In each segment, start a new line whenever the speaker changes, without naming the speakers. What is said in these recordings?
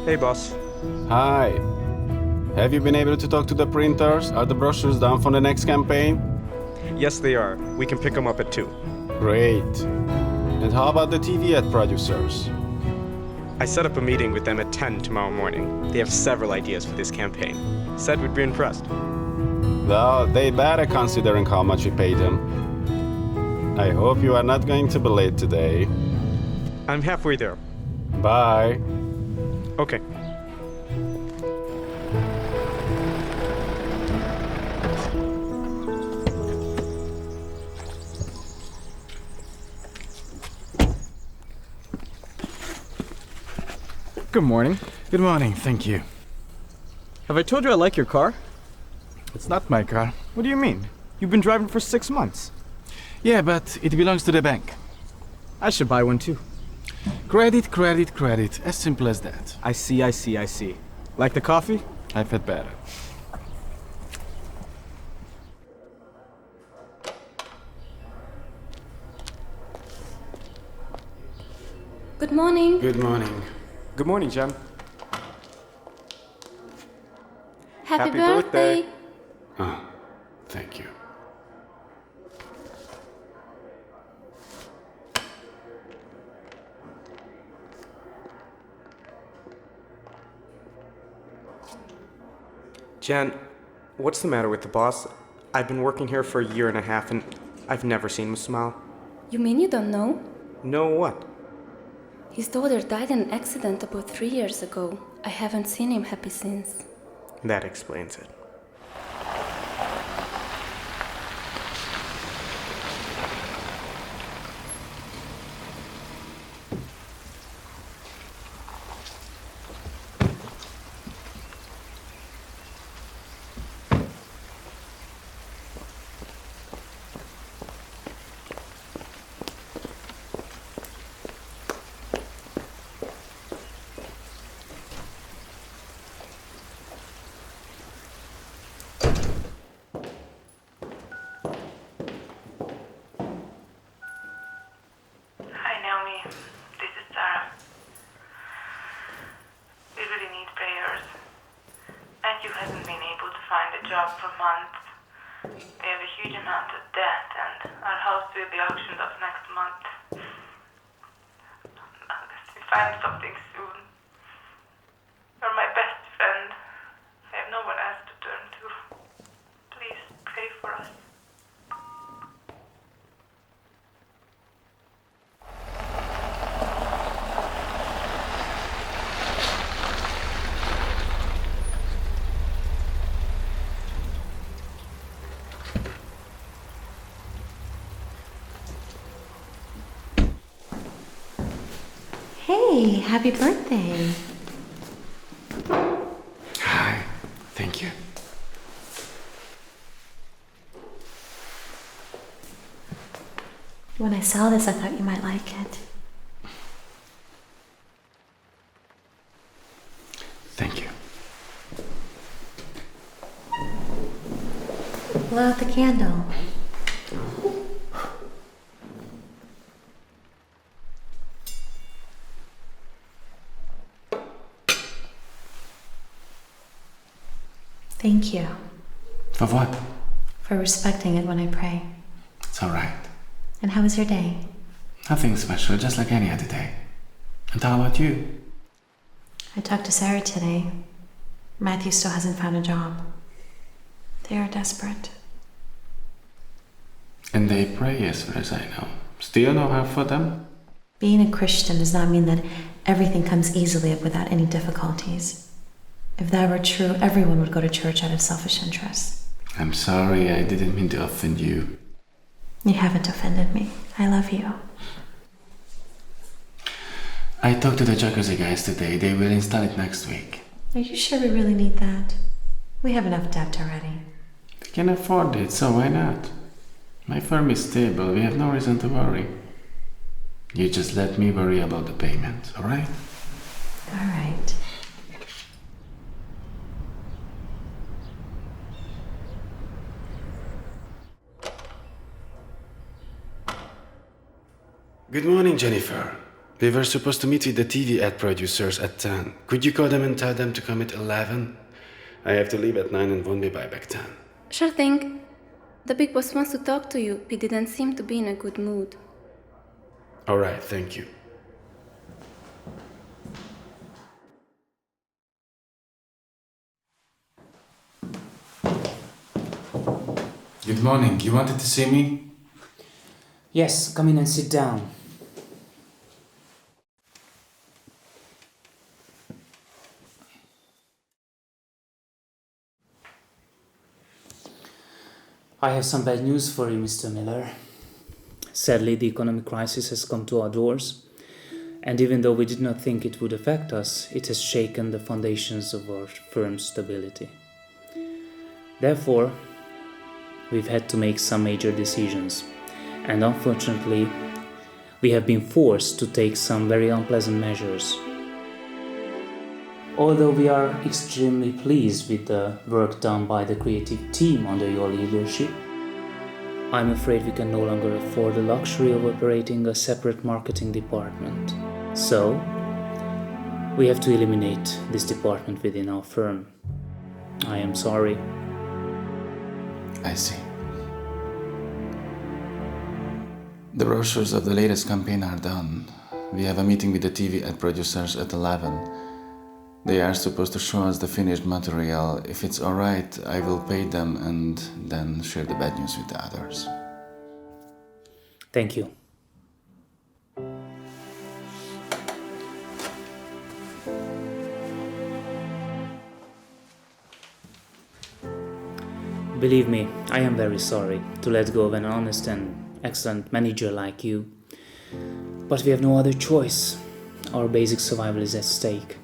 Hey, boss.
Hi. Have you been able to talk to the printers? Are the brochures done for the next campaign?
Yes, they are. We can pick them up at 2.
Great. And how about the TV ad producers?
I set up a meeting with them at 10 tomorrow morning. They have several ideas for this campaign. Said we'd be impressed.
Well, they better considering how much we paid them. I hope you are not going to be late today.
I'm halfway there.
Bye.
Okay.
Good morning.
Good morning, thank you.
Have I told you I like your car?
It's not my car.
What do you mean? You've been driving for 6 months.
Yeah, but it belongs to the bank.
I should buy one too.
Credit, credit, credit. As simple as that.
I see. Like the coffee?
I've had better.
Good morning.
Good morning.
Good morning, Jen.
Happy birthday.
Oh, thank you.
Jen, what's the matter with the boss? I've been working here for a year and a half and I've never seen him smile.
You mean you don't know?
Know what?
His daughter died in an accident about 3 years ago. I haven't seen him happy since.
That explains it.
Matthew hasn't been able to find a job for months. We have a huge amount of debt and our house will be auctioned off next month. Unless we find something soon. You're my best friend. I have no one else to turn to. Please pray for us.
Hey, happy birthday.
Hi, thank you.
When I saw this, I thought you might like it.
Thank you.
Blow out the candle. Thank you
For what?
for respecting it when I pray.
It's alright.
And how was your day?
Nothing special, just like any other day. And how about you?
I talked to Sarah today. Matthew still hasn't found a job. They are desperate.
And they pray as far as I know. Still no help for them?
Being a Christian does not mean that everything comes easily without any difficulties. If that were true, everyone would go to church out of selfish interest.
I'm sorry, I didn't mean to offend you.
You haven't offended me. I love you.
I talked to the jacuzzi guys today. They will install it next week.
Are you sure we really need that? We have enough debt already.
We can afford it, so why not? My firm is stable. We have no reason to worry. You just let me worry about the payment, alright?
All right.
Good morning, Jennifer. We were supposed to meet with the TV ad producers at 10. Could you call them and tell them to come at 11? I have to leave at 9 and won't be back 10.
Sure thing. The big boss wants to talk to you. He didn't seem to be in a good mood.
All right, thank you.
Good morning. You wanted to see me?
Yes, come in and sit down. I have some bad news for you, Mr. Miller. Sadly, the economic crisis has come to our doors, and even though we did not think it would affect us, it has shaken the foundations of our firm's stability. Therefore, we've had to make some major decisions, and unfortunately, we have been forced to take some very unpleasant measures. Although we are extremely pleased with the work done by the creative team under your leadership, I'm afraid we can no longer afford the luxury of operating a separate marketing department. So, we have to eliminate this department within our firm. I am sorry.
I see. The brochures of the latest campaign are done. We have a meeting with the TV ad producers at 11. They are supposed to show us the finished material. If it's alright, I will pay them and then share the bad news with the others.
Thank you. Believe me, I am very sorry to let go of an honest and excellent manager like you. But we have no other choice. Our basic survival is at stake.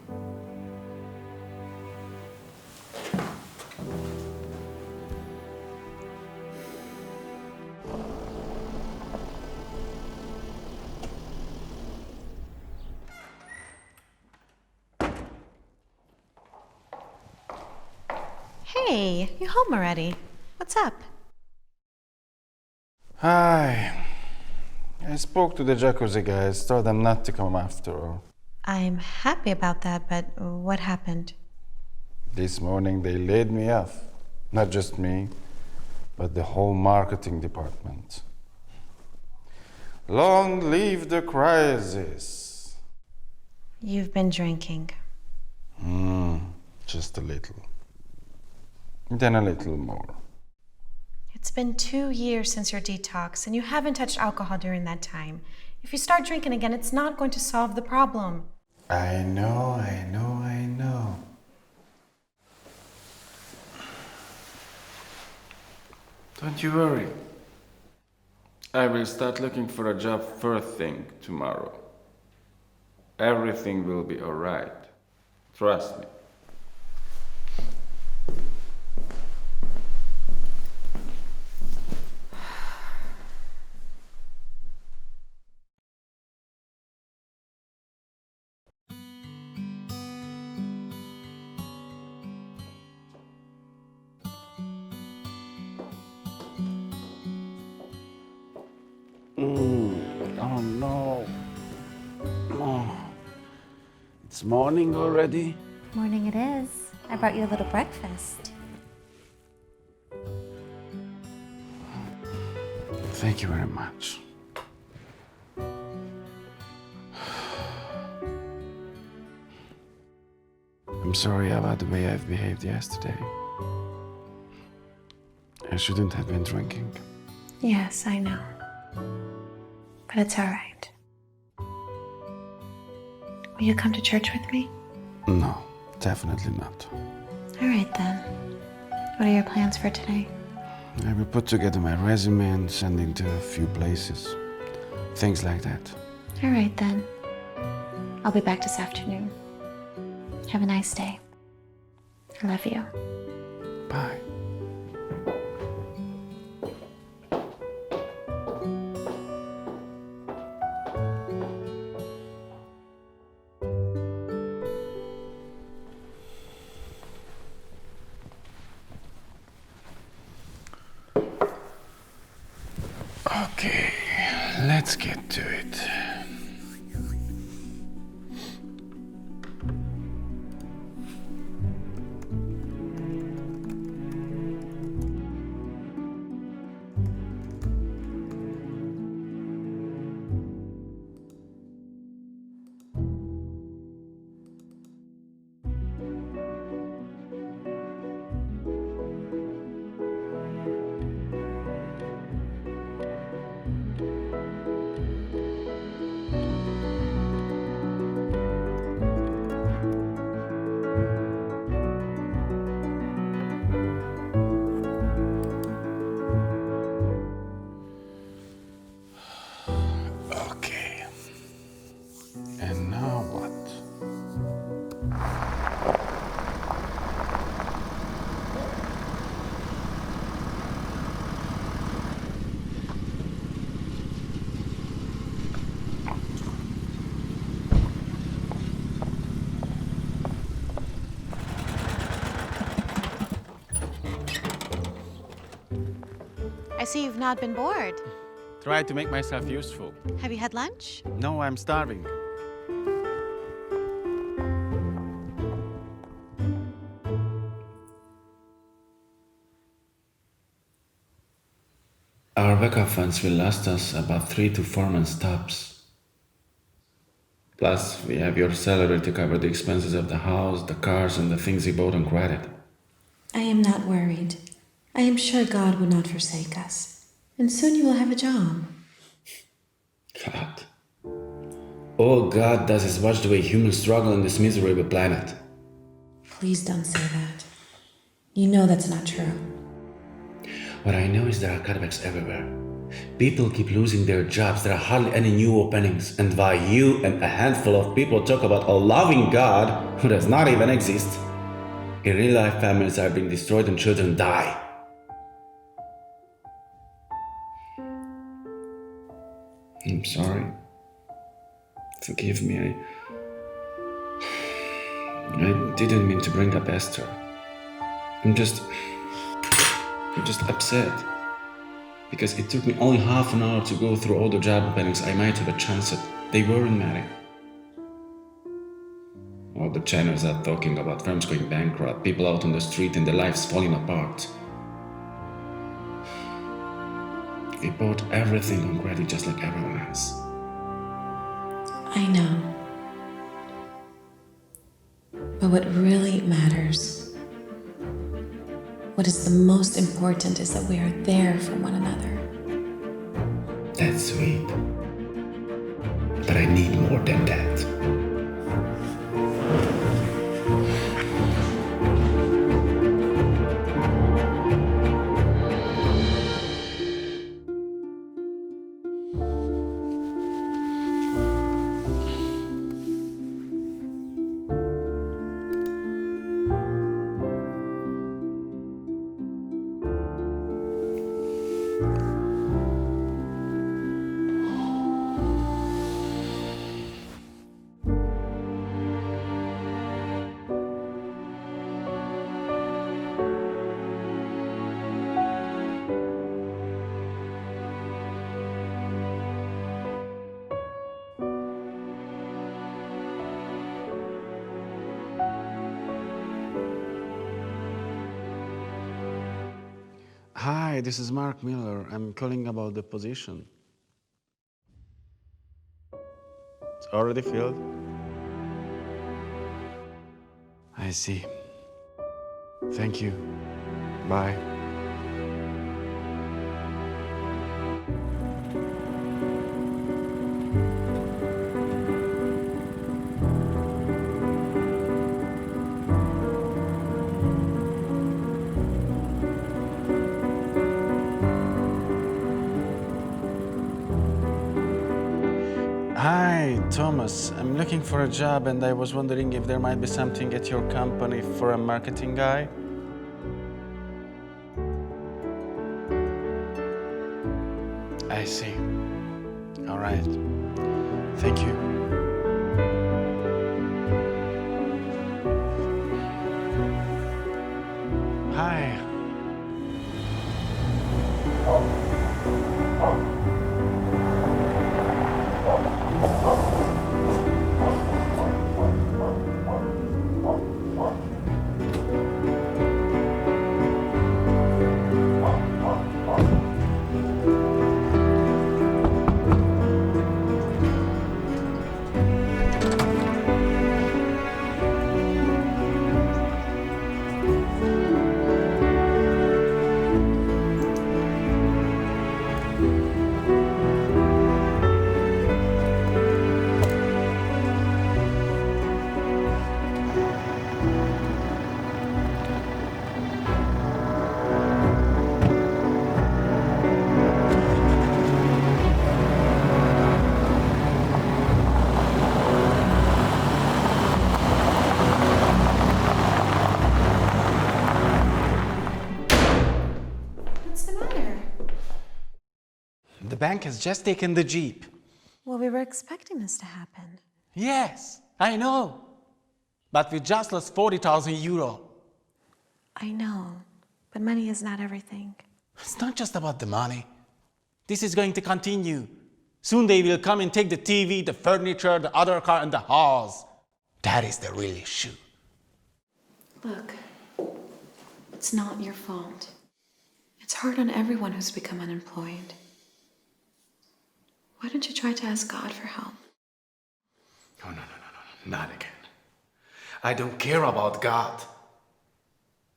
Hey, you home already? What's up?
Hi. I spoke to the jacuzzi guys, told them not to come after all.
I'm happy about that, but what happened?
This morning they laid me off. Not just me, but the whole marketing department. Long live the crisis.
You've been drinking.
Just a little. Then a little more.
It's been 2 years since your detox, and you haven't touched alcohol during that time. If you start drinking again, it's not going to solve the problem.
I know.
Don't you worry. I will start looking for a job first thing tomorrow. Everything will be alright. Trust me.
Oh no. Oh. It's morning already?
Morning it is. I brought you a little breakfast.
Thank you very much. I'm sorry about the way I've behaved yesterday. I shouldn't have been drinking.
Yes, I know. But it's all right. Will you come to church with me?
No, definitely not.
All right then. What are your plans for today?
I will put together my resume and send it to a few places. Things like that.
All right then. I'll be back this afternoon. Have a nice day. I love you.
Bye. Okay, let's get to it. Okay. And now what?
I see you've not been bored.
Try to make myself useful.
Have you had lunch?
No, I'm starving. Our backup funds will last us about 3 to 4 months tops. Plus, we have your salary to cover the expenses of the house, the cars, and the things you bought on credit.
I am not worried. I am sure God will not forsake us. And soon you will have a job.
God. All God does is watch the way humans struggle on this miserable planet.
Please don't say that. You know that's not true.
What I know is there are cutbacks everywhere. People keep losing their jobs, there are hardly any new openings. And while you and a handful of people talk about a loving God who does not even exist, in real life families are being destroyed and children die. I'm sorry. Forgive me, I didn't mean to bring up Esther. I'm just upset. Because it took me only half an hour to go through all the job openings I might have a chance at. They weren't many. All the channels are talking about firms going bankrupt, people out on the street and their lives falling apart. We bought everything on credit just like everyone else.
I know. But what really matters, what is the most important, is that we are there for one another.
That's sweet. But I need more than that. Hi, this is Mark Miller. I'm calling about the position. It's already filled? I see. Thank you. Bye. Hi, Thomas. I'm looking for a job and I was wondering if there might be something at your company for a marketing guy. I see. All right. Thank you. Hi.
What's the matter?
The bank has just taken the Jeep.
Well, we were expecting this to happen.
Yes, I know. But we just lost 40,000 euro.
I know, but money is not everything.
It's not just about the money. This is going to continue. Soon they will come and take the TV, the furniture, the other car, and the house. That is the real issue.
Look, it's not your fault. It's hard on everyone who's become unemployed. Why don't you try to ask God for help?
No, not again. I don't care about God.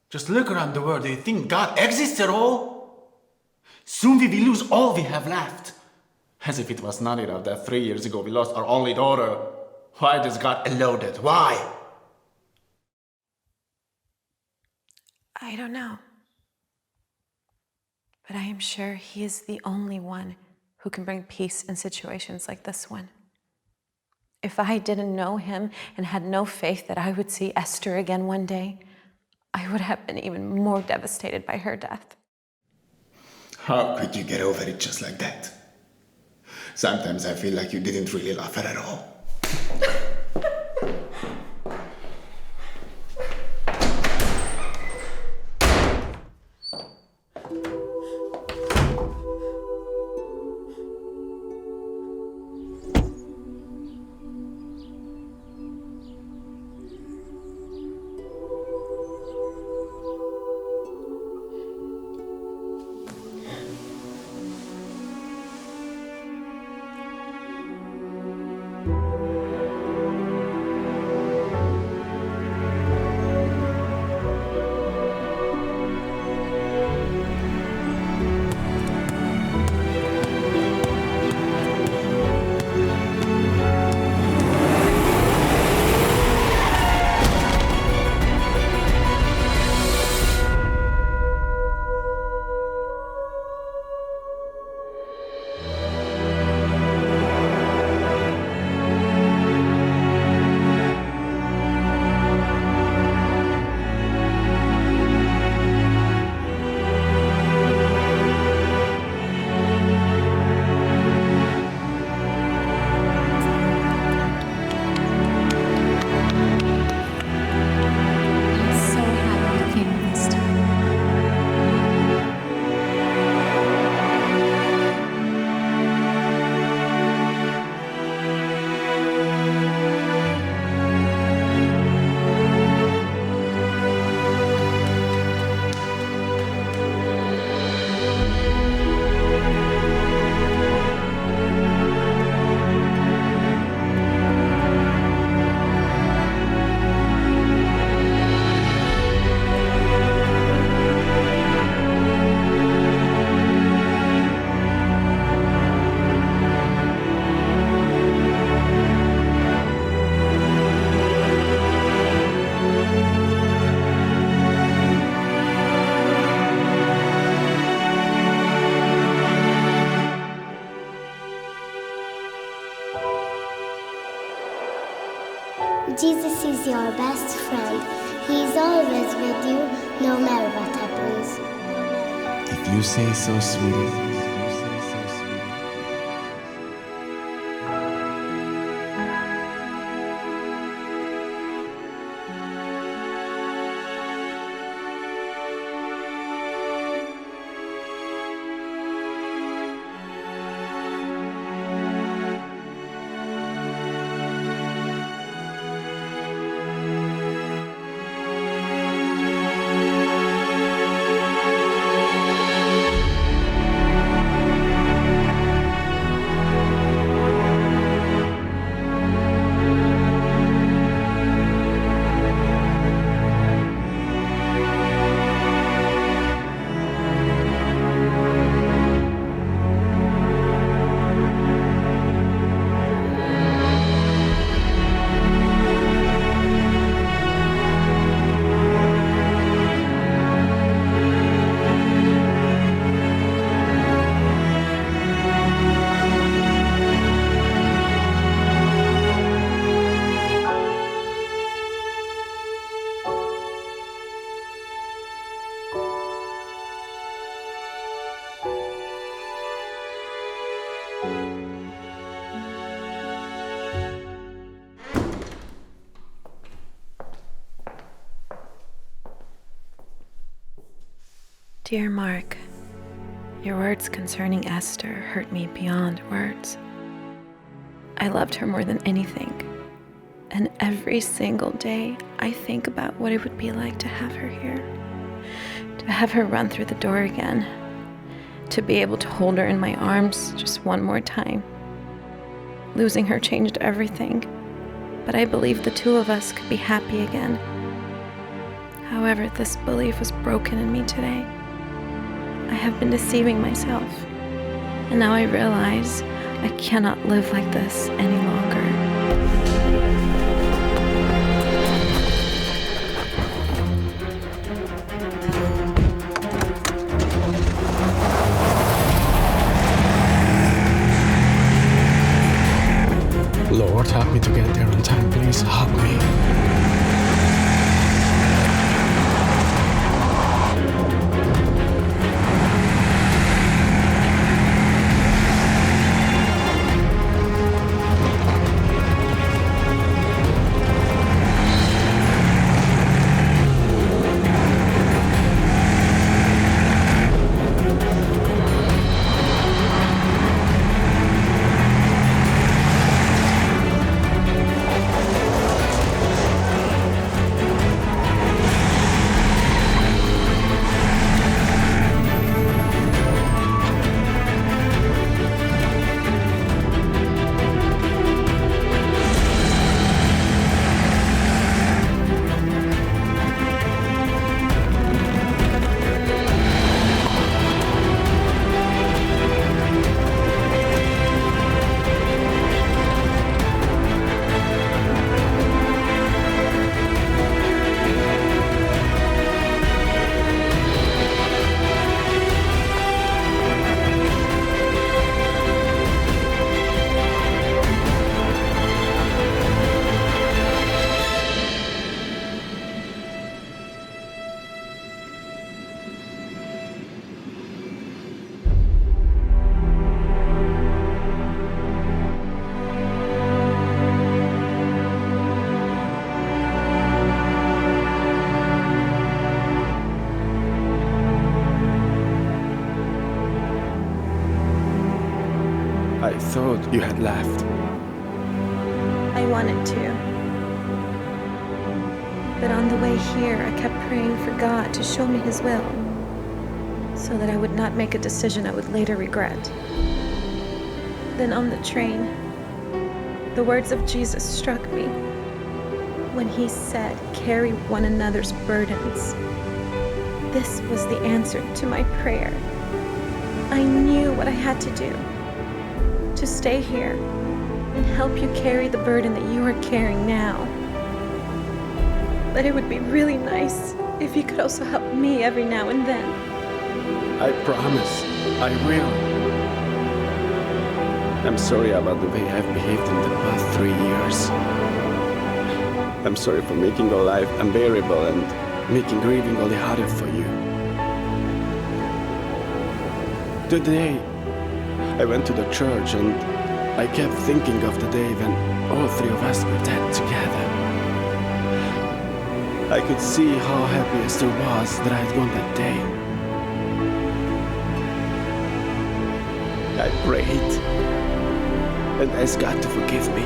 Just look around the world. Do you think God exists at all? Soon we will lose all we have left. As if it was not enough that 3 years ago we lost our only daughter. Why does God allow that? Why?
I don't know. But I am sure He is the only one who can bring peace in situations like this one. If I didn't know Him and had no faith that I would see Esther again one day, I would have been even more devastated by her death.
How could you get over it just like that? Sometimes I feel like you didn't really love her at all.
Jesus is your best friend. He is always with you, no matter what happens.
If you say so, sweetie.
Dear Mark, your words concerning Esther hurt me beyond words. I loved her more than anything, and every single day I think about what it would be like to have her here, to have her run through the door again, to be able to hold her in my arms just one more time. Losing her changed everything, but I believed the two of us could be happy again. However, this belief was broken in me today. I have been deceiving myself, and now I realize I cannot live like this any longer.
Lord, help me to get there on time, please. Help me.
I thought you had left.
I wanted to. But on the way here, I kept praying for God to show me His will, so that I would not make a decision I would later regret. Then on the train, the words of Jesus struck me when He said, "Carry one another's burdens." This was the answer to my prayer. I knew what I had to do, to stay here and help you carry the burden that you are carrying now. But it would be really nice if you could also help me every now and then.
I promise, I will. I'm sorry about the way I've behaved in the past 3 years.
I'm sorry for making your life unbearable and making grieving all the harder for you. Today, I went to the church and I kept thinking of the day when all three of us were dead together. I could see how happy Esther was that I had gone that day. I prayed and asked God to forgive me.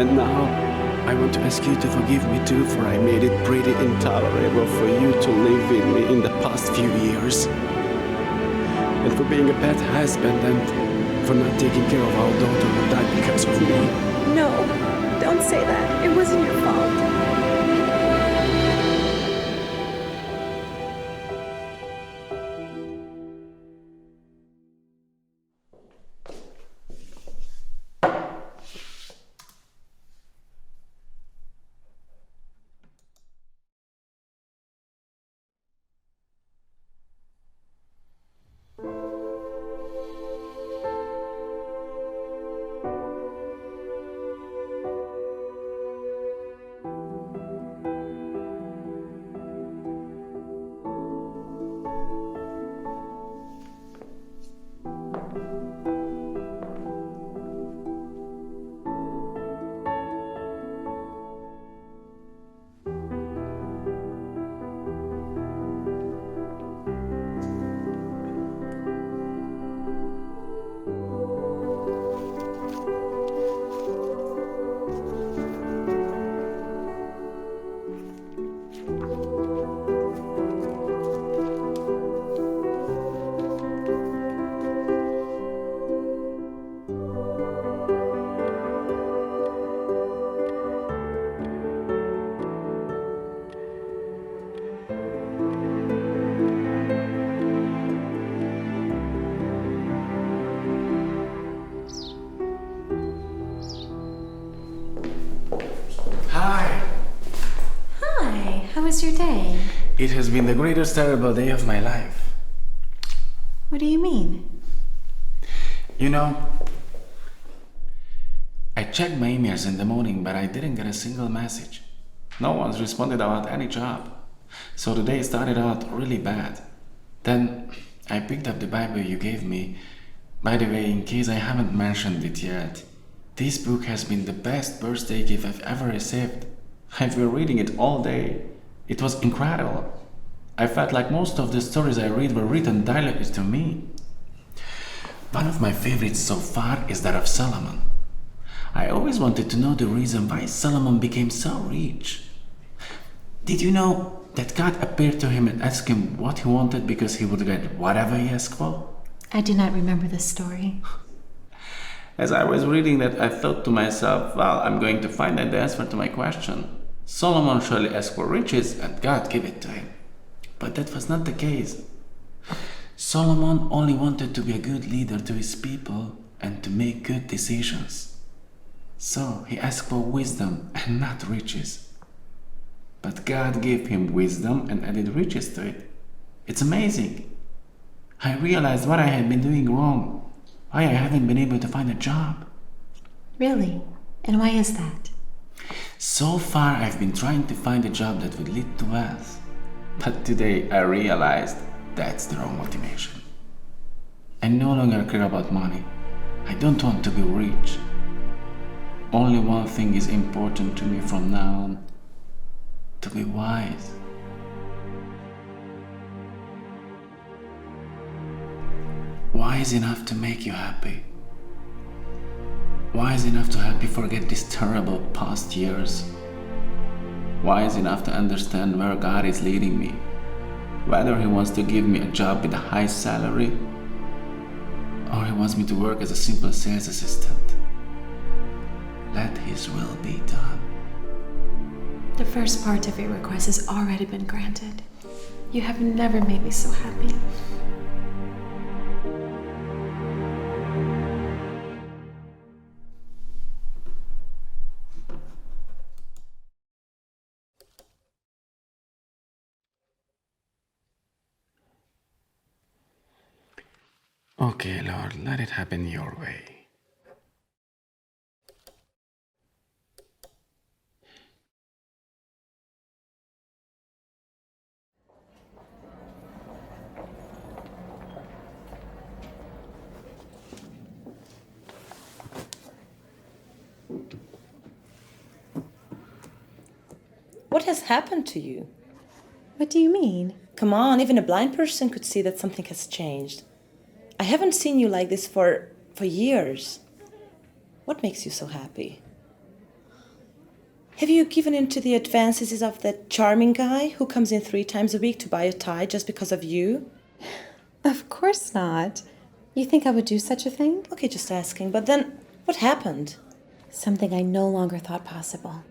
And now, I want to ask you to forgive me too, for I made it pretty intolerable for you to live with me in the past few years. And for being a bad husband and for not taking care of our daughter who died because of me.
No, don't say that. It wasn't your fault.
How was your day?
It has been the greatest terrible day of my life.
What do you mean?
You know, I checked my emails in the morning, but I didn't get a single message. No one's responded about any job. So the day started out really bad. Then I picked up the Bible you gave me. By the way, in case I haven't mentioned it yet, this book has been the best birthday gift I've ever received. I've been reading it all day. It was incredible. I felt like most of the stories I read were written directly to me. One of my favorites so far is that of Solomon. I always wanted to know the reason why Solomon became so rich. Did you know that God appeared to him and asked him what he wanted because he would get whatever he asked for?
I do not remember this story.
As I was reading that, I thought to myself, well, I'm going to find out the answer to my question. Solomon surely asked for riches and God gave it to him. But that was not the case. Solomon only wanted to be a good leader to his people and to make good decisions. So he asked for wisdom and not riches. But God gave him wisdom and added riches to it. It's amazing. I realized what I had been doing wrong, why I haven't been able to find a job.
Really? And why is that?
So far, I've been trying to find a job that would lead to wealth. But today, I realized that's the wrong motivation. I no longer care about money. I don't want to be rich. Only one thing is important to me from now on: to be wise. Wise enough to make you happy. Wise enough to help you forget these terrible past years. Wise enough to understand where God is leading me. Whether He wants to give me a job with a high salary, or He wants me to work as a simple sales assistant. Let His will be done.
The first part of your request has already been granted. You have never made me so happy.
Okay, Lord, let it happen your way.
What has happened to you?
What do you mean?
Come on, even a blind person could see that something has changed. I haven't seen you like this for years. What makes you so happy? Have you given in to the advances of that charming guy who comes in 3 times a week to buy a tie just because of you?
Of course not. You think I would do such a thing?
Okay, just asking. But then, what happened?
Something I no longer thought possible.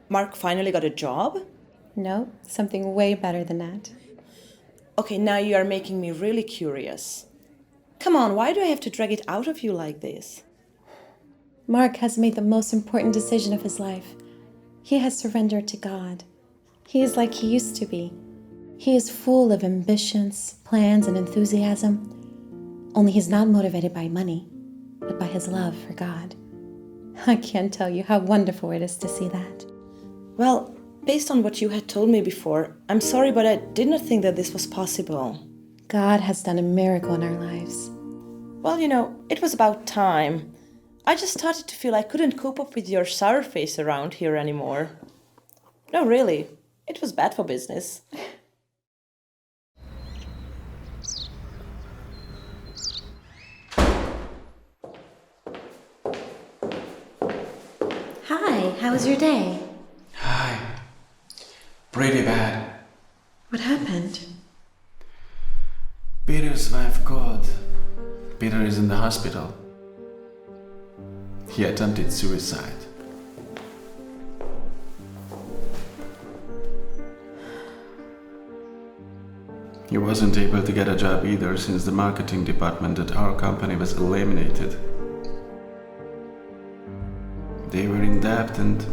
Mark finally got a job?
No, something way better than that.
Okay, now you are making me really curious. Come on, why do I have to drag it out of you like this?
Mark has made the most important decision of his life. He has surrendered to God. He is like he used to be. He is full of ambitions, plans, and enthusiasm. Only he's not motivated by money, but by his love for God. I can't tell you how wonderful it is to see that.
Well, based on what you had told me before, I'm sorry, but I did not think that this was possible.
God has done a miracle in our lives.
Well, it was about time. I just started to feel I couldn't cope up with your sour face around here anymore. No, really. It was bad for business.
Hi, how was your day?
Hi. Pretty bad.
What happened?
Peter's wife called. Peter is in the hospital. He attempted suicide. He wasn't able to get a job either since the marketing department at our company was eliminated. They were in debt and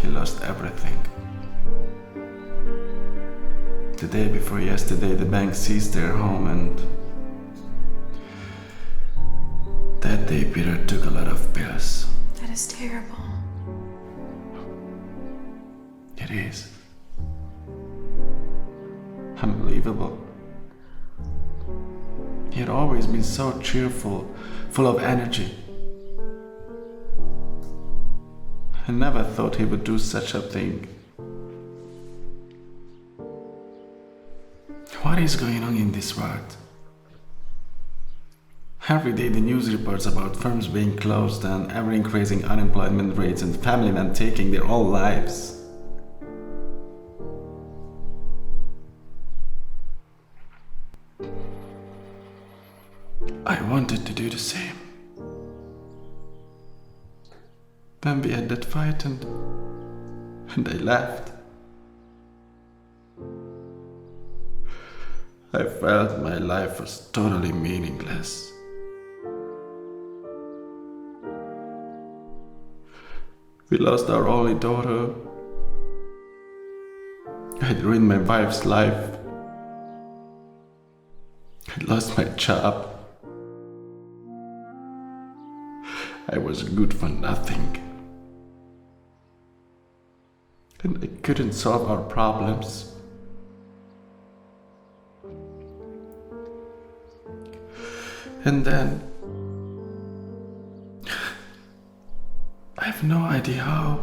he lost everything. The day before yesterday, the bank seized their home, and that day Peter took a lot of pills.
That is terrible.
It is. Unbelievable. He had always been so cheerful, full of energy. I never thought he would do such a thing. What is going on in this world? Every day the news reports about firms being closed and ever-increasing unemployment rates and family men taking their own lives. I wanted to do the same. When we had that fight and I left, I felt my life was totally meaningless. We lost our only daughter. I'd ruined my wife's life. I'd lost my job. I was good for nothing. And I couldn't solve our problems. And then, I have no idea how.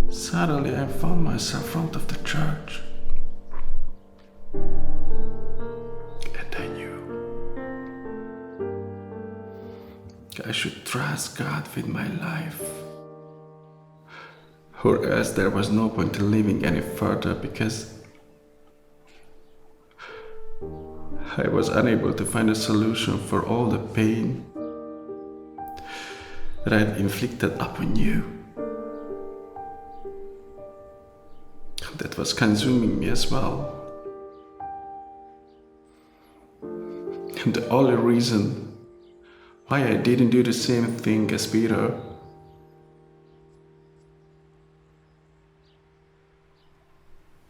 Suddenly I found myself in front of the church. And I knew I should trust God with my life. Or else there was no point in living any further, because I was unable to find a solution for all the pain that I had inflicted upon you. That was consuming me as well. And the only reason why I didn't do the same thing as Peter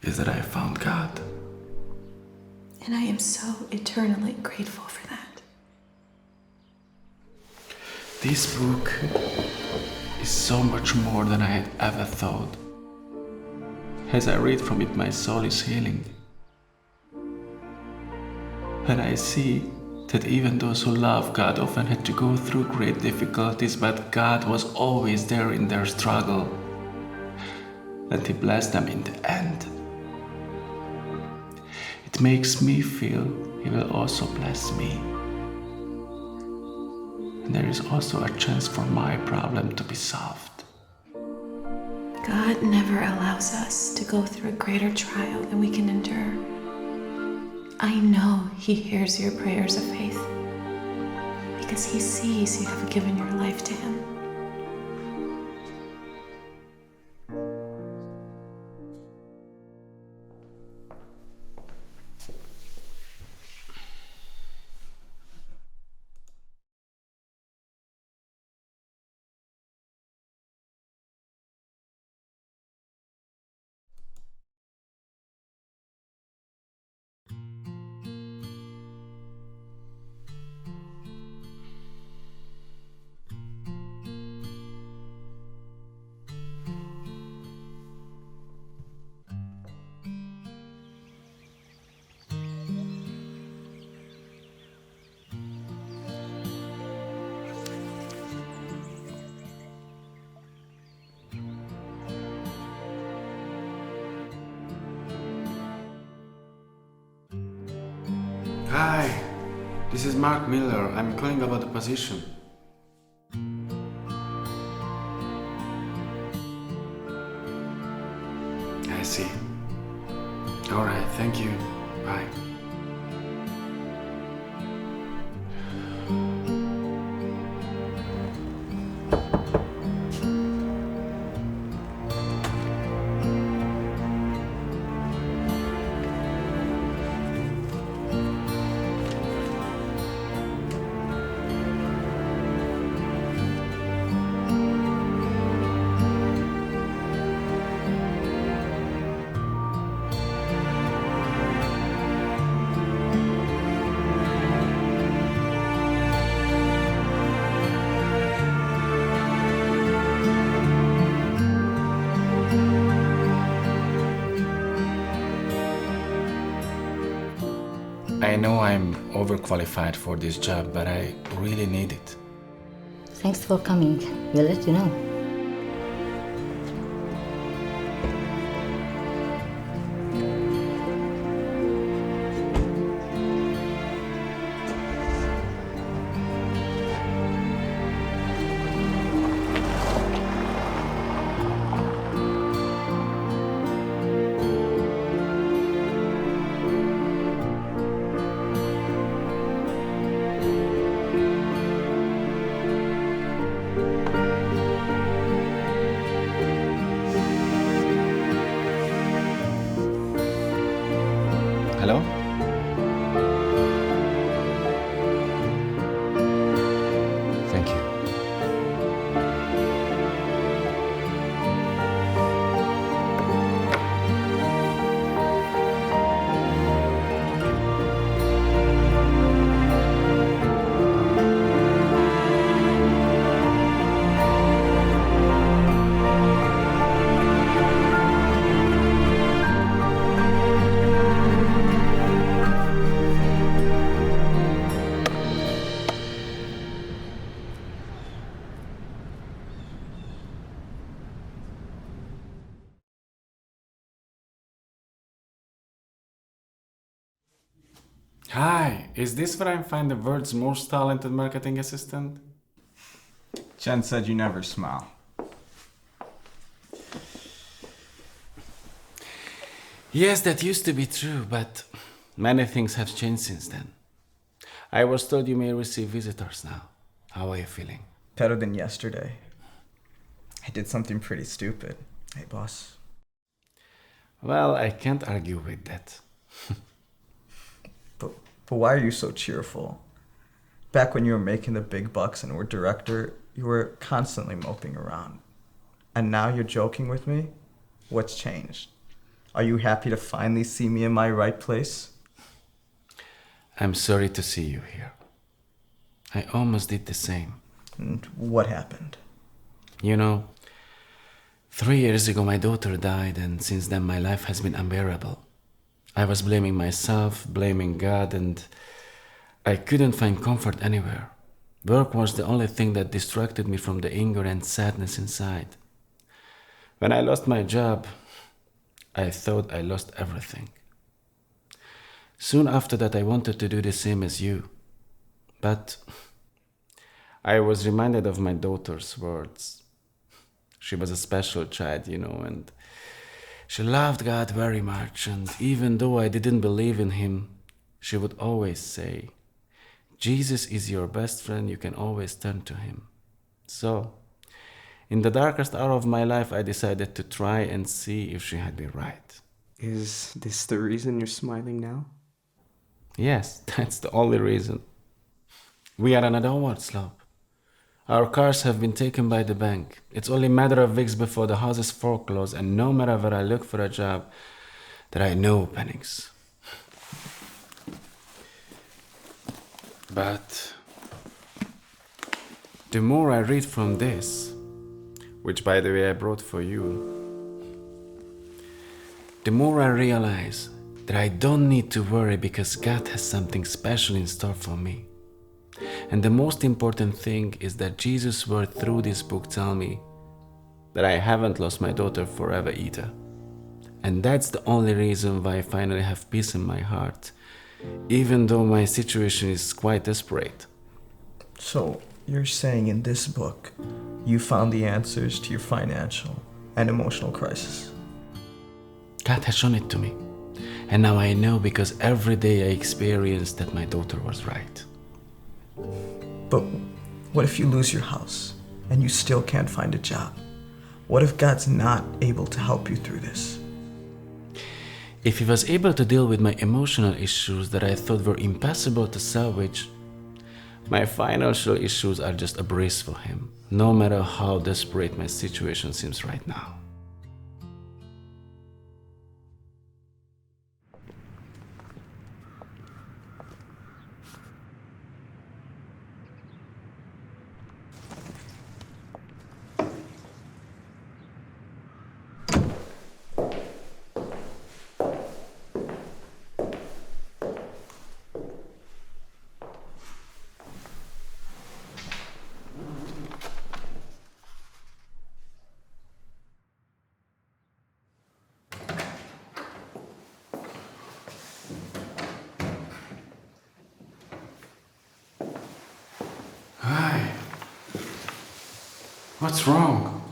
is that I found God.
And I am so eternally grateful for that.
This book is so much more than I had ever thought. As I read from it, my soul is healing. And I see that even those who love God often had to go through great difficulties, but God was always there in their struggle.
that He blessed them in the end. It makes me feel He will also bless me. And there is also a chance for my problem to be solved.
God never allows us to go through a greater trial than we can endure. I know He hears your prayers of faith because He sees you have given your life to Him.
Hi, this is Mark Miller. I'm calling about the position. I see. All right, thank you. Bye. I know I'm overqualified for this job, but I really need it.
Thanks for coming. We'll let you know.
Hello? Thank you. Hi, is this where I find the world's most talented marketing assistant?
Jen said you never smile.
Yes, that used to be true, but many things have changed since then. I was told you may receive visitors now. How are you feeling?
Better than yesterday. I did something pretty stupid. Hey, boss.
Well, I can't argue with that.
But why are you so cheerful? Back when you were making the big bucks and were director, you were constantly moping around. And now you're joking with me? What's changed? Are you happy to finally see me in my right place?
I'm sorry to see you here. I almost did the same.
And what happened?
You know, 3 years ago my daughter died, and since then my life has been unbearable. I was blaming myself, blaming God, and I couldn't find comfort anywhere. Work was the only thing that distracted me from the anger and sadness inside. When I lost my job, I thought I lost everything. Soon after that, I wanted to do the same as you. But I was reminded of my daughter's words. She was a special child, and she loved God very much. And even though I didn't believe in Him, she would always say, Jesus is your best friend, you can always turn to Him. So, in the darkest hour of my life, I decided to try and see if she had been right.
Is this the reason you're smiling now?
Yes, that's the only reason. We are on a downward slope. Our cars have been taken by the bank. It's only a matter of weeks before the house is foreclosed, and no matter where I look for a job, there are no openings. But the more I read from this, which by the way I brought for you, the more I realize that I don't need to worry because God has something special in store for me. And the most important thing is that Jesus' word through this book tell me that I haven't lost my daughter forever either. And that's the only reason why I finally have peace in my heart, even though my situation is quite desperate.
So, you're saying in this book, you found the answers to your financial and emotional crisis?
God has shown it to me. And now I know because every day I experience that my daughter was right.
But what if you lose your house and you still can't find a job? What if God's not able to help you through this?
If He was able to deal with my emotional issues that I thought were impossible to salvage, my financial issues are just a breeze for Him, no matter how desperate my situation seems right now. Hi. What's wrong?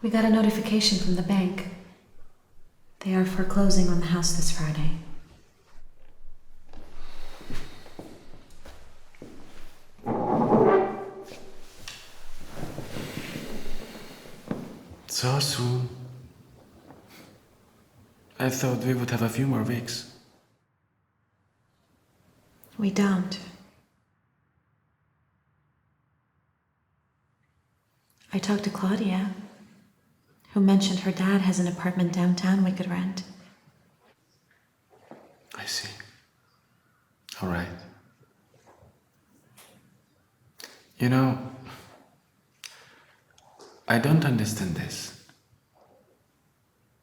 We got a notification from the bank. They are foreclosing on the house this Friday.
So soon. I thought we would have a few more weeks.
We don't. I talked to Claudia, who mentioned her dad has an apartment downtown we could rent.
I see. All right. I don't understand this.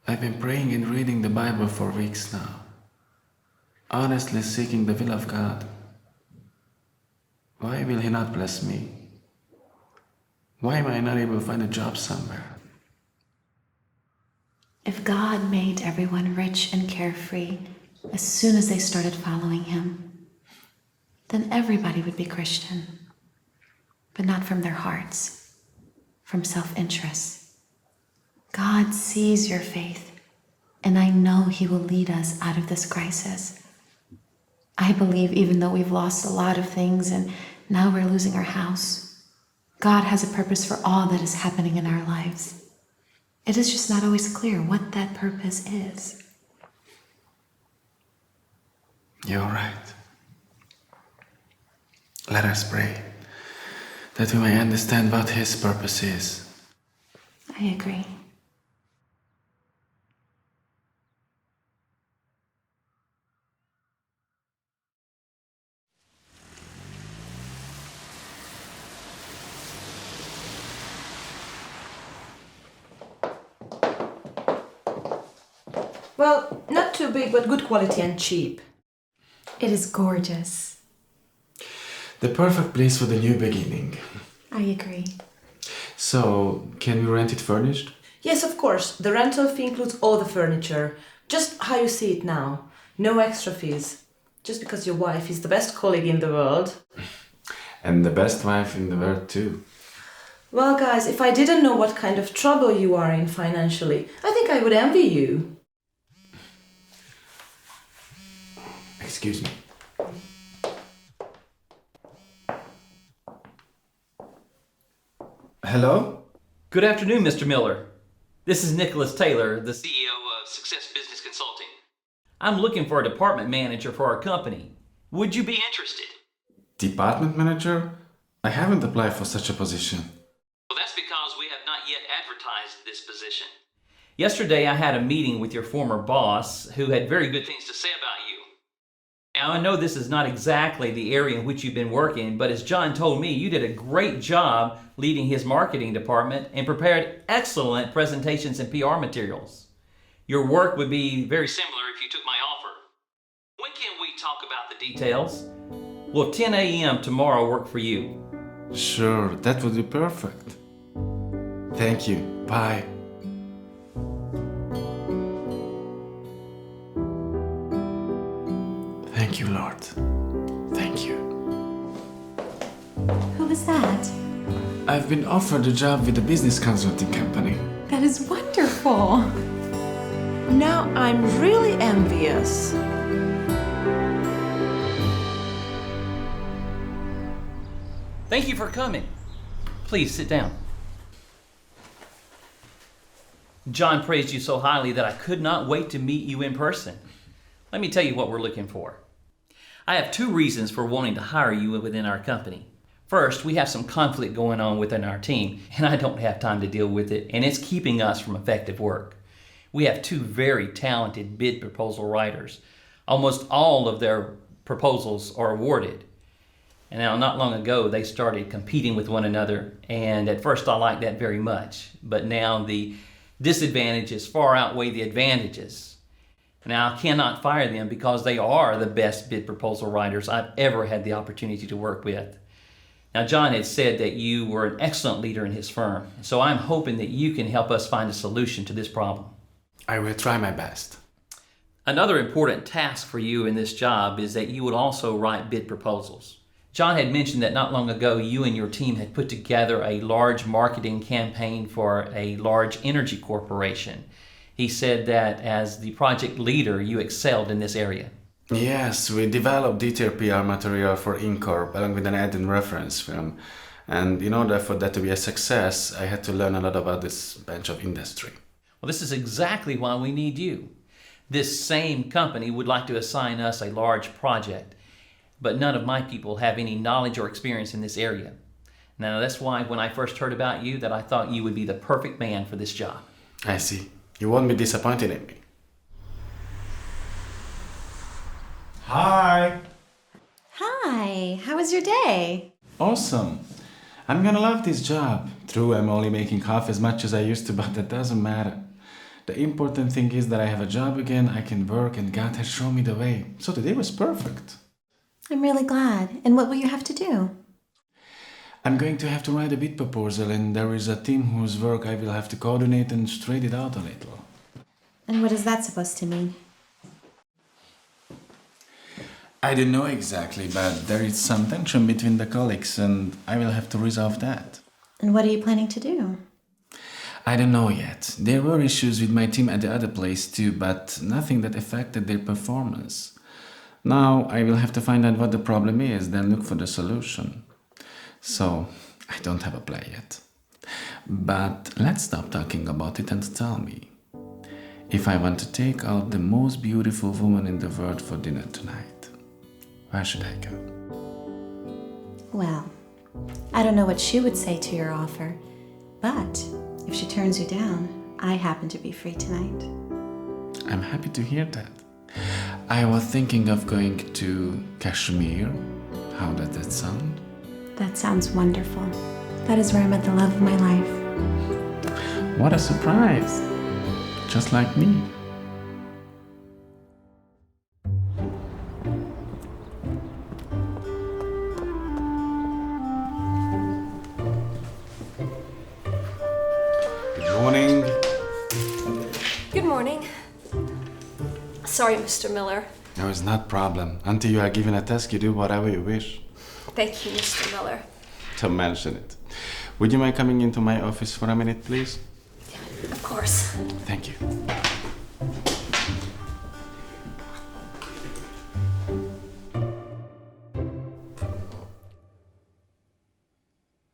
I've been praying and reading the Bible for weeks now, honestly seeking the will of God. Why will He not bless me? Why am I not able to find a job somewhere?
If God made everyone rich and carefree as soon as they started following Him, then everybody would be Christian, but not from their hearts, from self-interest. God sees your faith, and I know He will lead us out of this crisis. I believe even though we've lost a lot of things and now we're losing our house, God has a purpose for all that is happening in our lives. It is just not always clear what that purpose is.
You're right. Let us pray that we may understand what His purpose is.
I agree.
Well, not too big, but good quality and cheap.
It is gorgeous.
The perfect place for the new beginning.
I agree.
So, can we rent it furnished?
Yes, of course. The rental fee includes all the furniture. Just how you see it now. No extra fees. Just because your wife is the best colleague in the world.
And the best wife in the world, too.
Well, guys, if I didn't know what kind of trouble you are in financially, I think I would envy you.
Excuse me.
Hello?
Good afternoon, Mr. Miller. This is Nicholas Taylor, the CEO of Success Business Consulting. I'm looking for a department manager for our company. Would you be interested?
Department manager? I haven't applied for such a position.
Well, that's because we have not yet advertised this position. Yesterday, I had a meeting with your former boss, who had very good things to say about you. Now, I know this is not exactly the area in which you've been working, but as John told me, you did a great job leading his marketing department and prepared excellent presentations and PR materials. Your work would be very similar if you took my offer. When can we talk about the details? Will 10 a.m. tomorrow work for you?
Sure, that would be perfect. Thank you. Bye.
Thank you, Lord. Thank you.
Who was that?
I've been offered a job with a business consulting company.
That is wonderful.
Now I'm really envious.
Thank you for coming. Please sit down. John praised you so highly that I could not wait to meet you in person. Let me tell you what we're looking for. I have 2 reasons for wanting to hire you within our company. First, we have some conflict going on within our team, and I don't have time to deal with it, and it's keeping us from effective work. We have 2 very talented bid proposal writers. Almost all of their proposals are awarded. And now, not long ago, they started competing with one another, and at first I liked that very much, but now the disadvantages far outweigh the advantages. Now, I cannot fire them because they are the best bid proposal writers I've ever had the opportunity to work with. Now, John had said that you were an excellent leader in his firm, so I'm hoping that you can help us find a solution to this problem.
I will try my best.
Another important task for you in this job is that you would also write bid proposals. John had mentioned that not long ago you and your team had put together a large marketing campaign for a large energy corporation. He said that as the project leader, you excelled in this area.
Yes, we developed detailed PR material for Incorp along with an ad and reference film. And in order for that to be a success, I had to learn a lot about this branch of industry.
Well, this is exactly why we need you. This same company would like to assign us a large project, but none of my people have any knowledge or experience in this area. Now, that's why when I first heard about you, that I thought you would be the perfect man for this job.
I see. You won't be disappointed in me. Hi!
Hi, how was your day?
Awesome. I'm gonna love this job. True, I'm only making half as much as I used to, but that doesn't matter. The important thing is that I have a job again, I can work, and God has shown me the way. So today was perfect.
I'm really glad. And what will you have to do?
I'm going to have to write a bid proposal, and there is a team whose work I will have to coordinate and straighten it out a little.
And what is that supposed to mean?
I don't know exactly, but there is some tension between the colleagues, and I will have to resolve that.
And what are you planning to do?
I don't know yet. There were issues with my team at the other place too, but nothing that affected their performance. Now I will have to find out what the problem is, then look for the solution. So, I don't have a plan yet. But let's stop talking about it and tell me. If I want to take out the most beautiful woman in the world for dinner tonight, where should I go?
Well, I don't know what she would say to your offer, but if she turns you down, I happen to be free tonight.
I'm happy to hear that. I was thinking of going to Kashmir. How does that sound?
That sounds wonderful. That is where I met the love of my life.
What a surprise! Just like me.
Good morning.
Sorry, Mr. Miller.
No, it's not a problem. Until you are given a task, you do whatever you wish.
Thank you, Mr. Miller.
Don't mention it. Would you mind coming into my office for a minute, please?
Of course.
Thank you.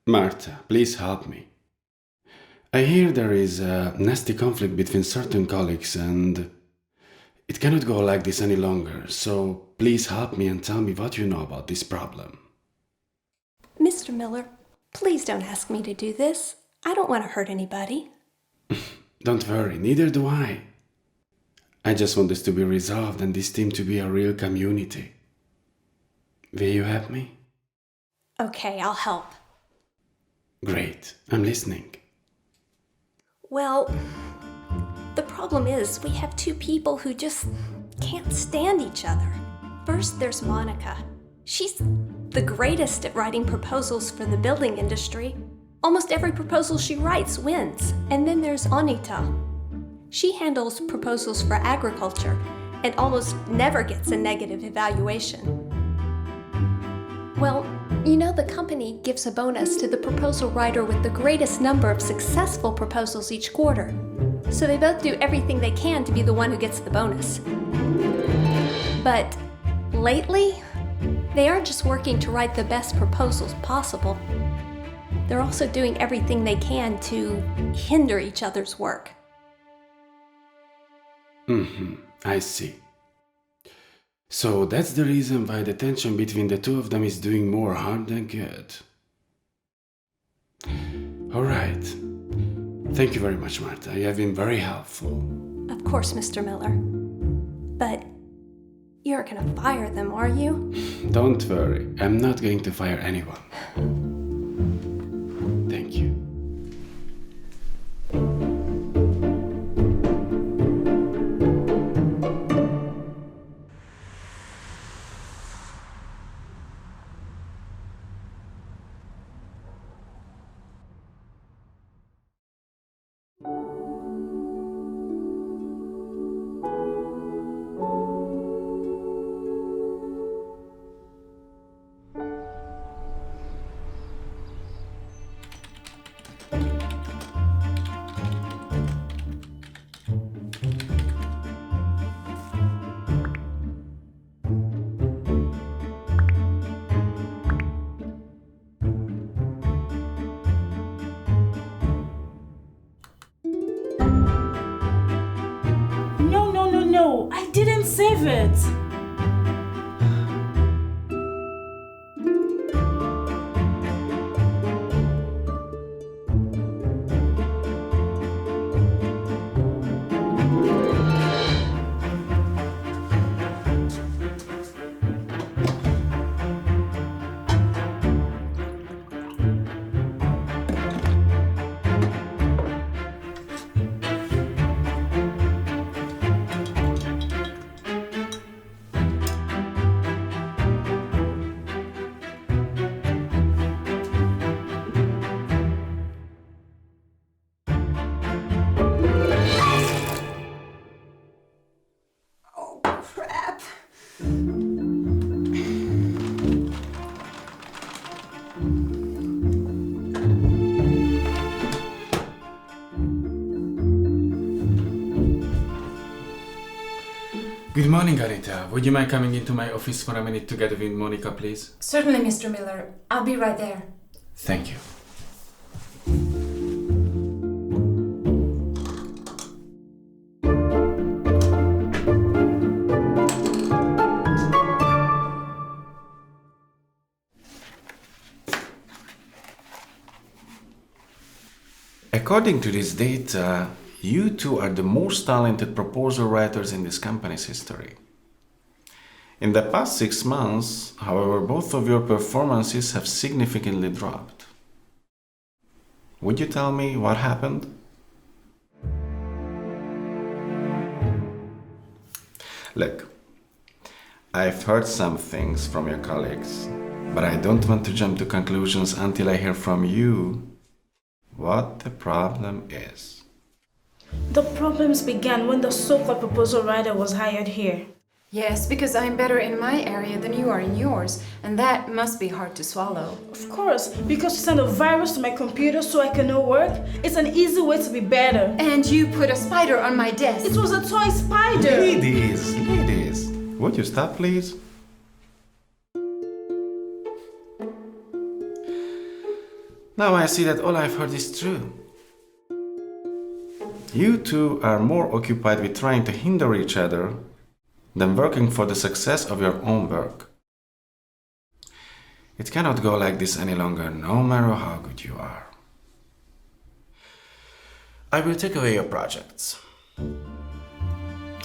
Marta, please help me. I hear there is a nasty conflict between certain colleagues and it cannot go like this any longer, so please help me and tell me what you know about this problem.
Mr. Miller, please don't ask me to do this. I don't want to hurt anybody.
Don't worry, neither do I. I just want this to be resolved and this team to be a real community. Will you help me?
Okay, I'll help.
Great, I'm listening.
Well, the problem is we have two people who just can't stand each other. First, there's Monica. She's the greatest at writing proposals for the building industry. Almost every proposal she writes wins. And then there's Anita. She handles proposals for agriculture and almost never gets a negative evaluation. Well, you know the company gives a bonus to the proposal writer with the greatest number of successful proposals each quarter. So they both do everything they can to be the one who gets the bonus. But lately, they aren't just working to write the best proposals possible. They're also doing everything they can to hinder each other's work.
I see. So that's the reason why the tension between the two of them is doing more harm than good. Alright. Thank you very much, Marta. You have been very helpful.
Of course, Mr. Miller. But you're gonna fire them, are you?
Don't worry. I'm not going to fire anyone. Thank you.
No, I didn't save it.
Good morning, Anita. Would you mind coming into my office for a minute together with Monica, please?
Certainly, Mr. Miller. I'll be right there.
Thank you. According to this data, you two are the most talented proposal writers in this company's history. In the past 6 months, however, both of your performances have significantly dropped. Would you tell me what happened? Look, I've heard some things from your colleagues, but I don't want to jump to conclusions until I hear from you what the problem is.
The problems began when the so-called proposal writer was hired here.
Yes, because I'm better in my area than you are in yours, and that must be hard to swallow.
Of course, because you send a virus to my computer so I can know work, it's an easy way to be better.
And you put a spider on my desk.
It was a toy spider.
Ladies, would you stop, please? Now I see that all I've heard is true. You two are more occupied with trying to hinder each other than working for the success of your own work. It cannot go like this any longer, no matter how good you are. I will take away your projects.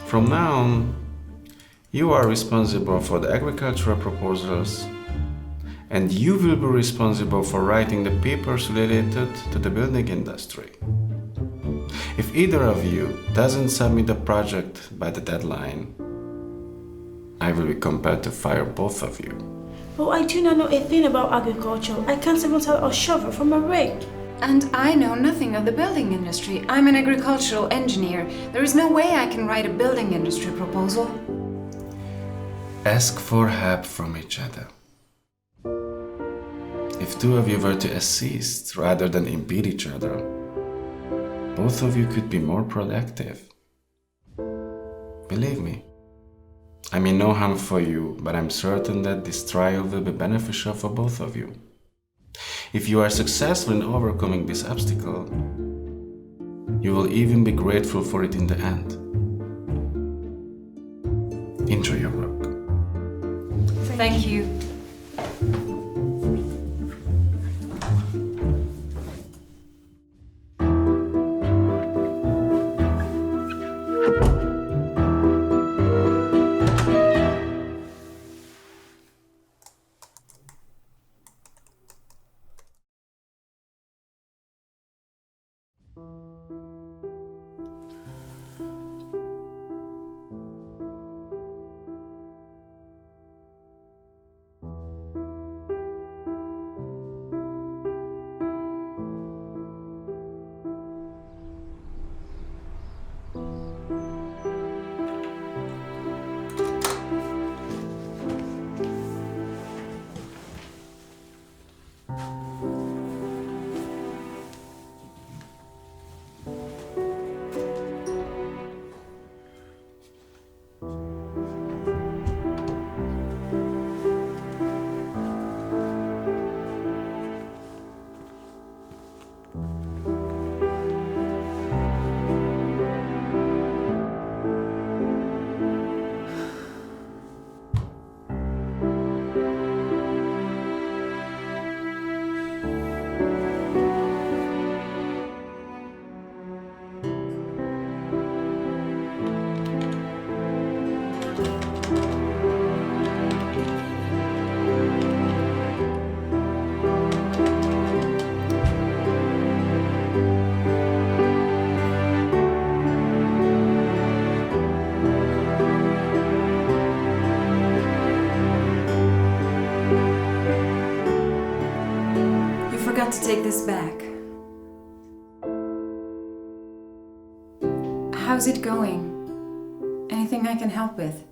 From now on, you are responsible for the agricultural proposals, and you will be responsible for writing the papers related to the building industry. If either of you doesn't submit the project by the deadline, I will be compelled to fire both of you.
But I do not know a thing about agriculture. I can't even tell a shovel from a rake.
And I know nothing of the building industry. I'm an agricultural engineer. There is no way I can write a building industry proposal.
Ask for help from each other. If two of you were to assist rather than impede each other, both of you could be more productive. Believe me, I mean no harm for you, but I'm certain that this trial will be beneficial for both of you. If you are successful in overcoming this obstacle, you will even be grateful for it in the end. Enjoy your work.
Thank you. To take this back. How's it going? Anything I can help with?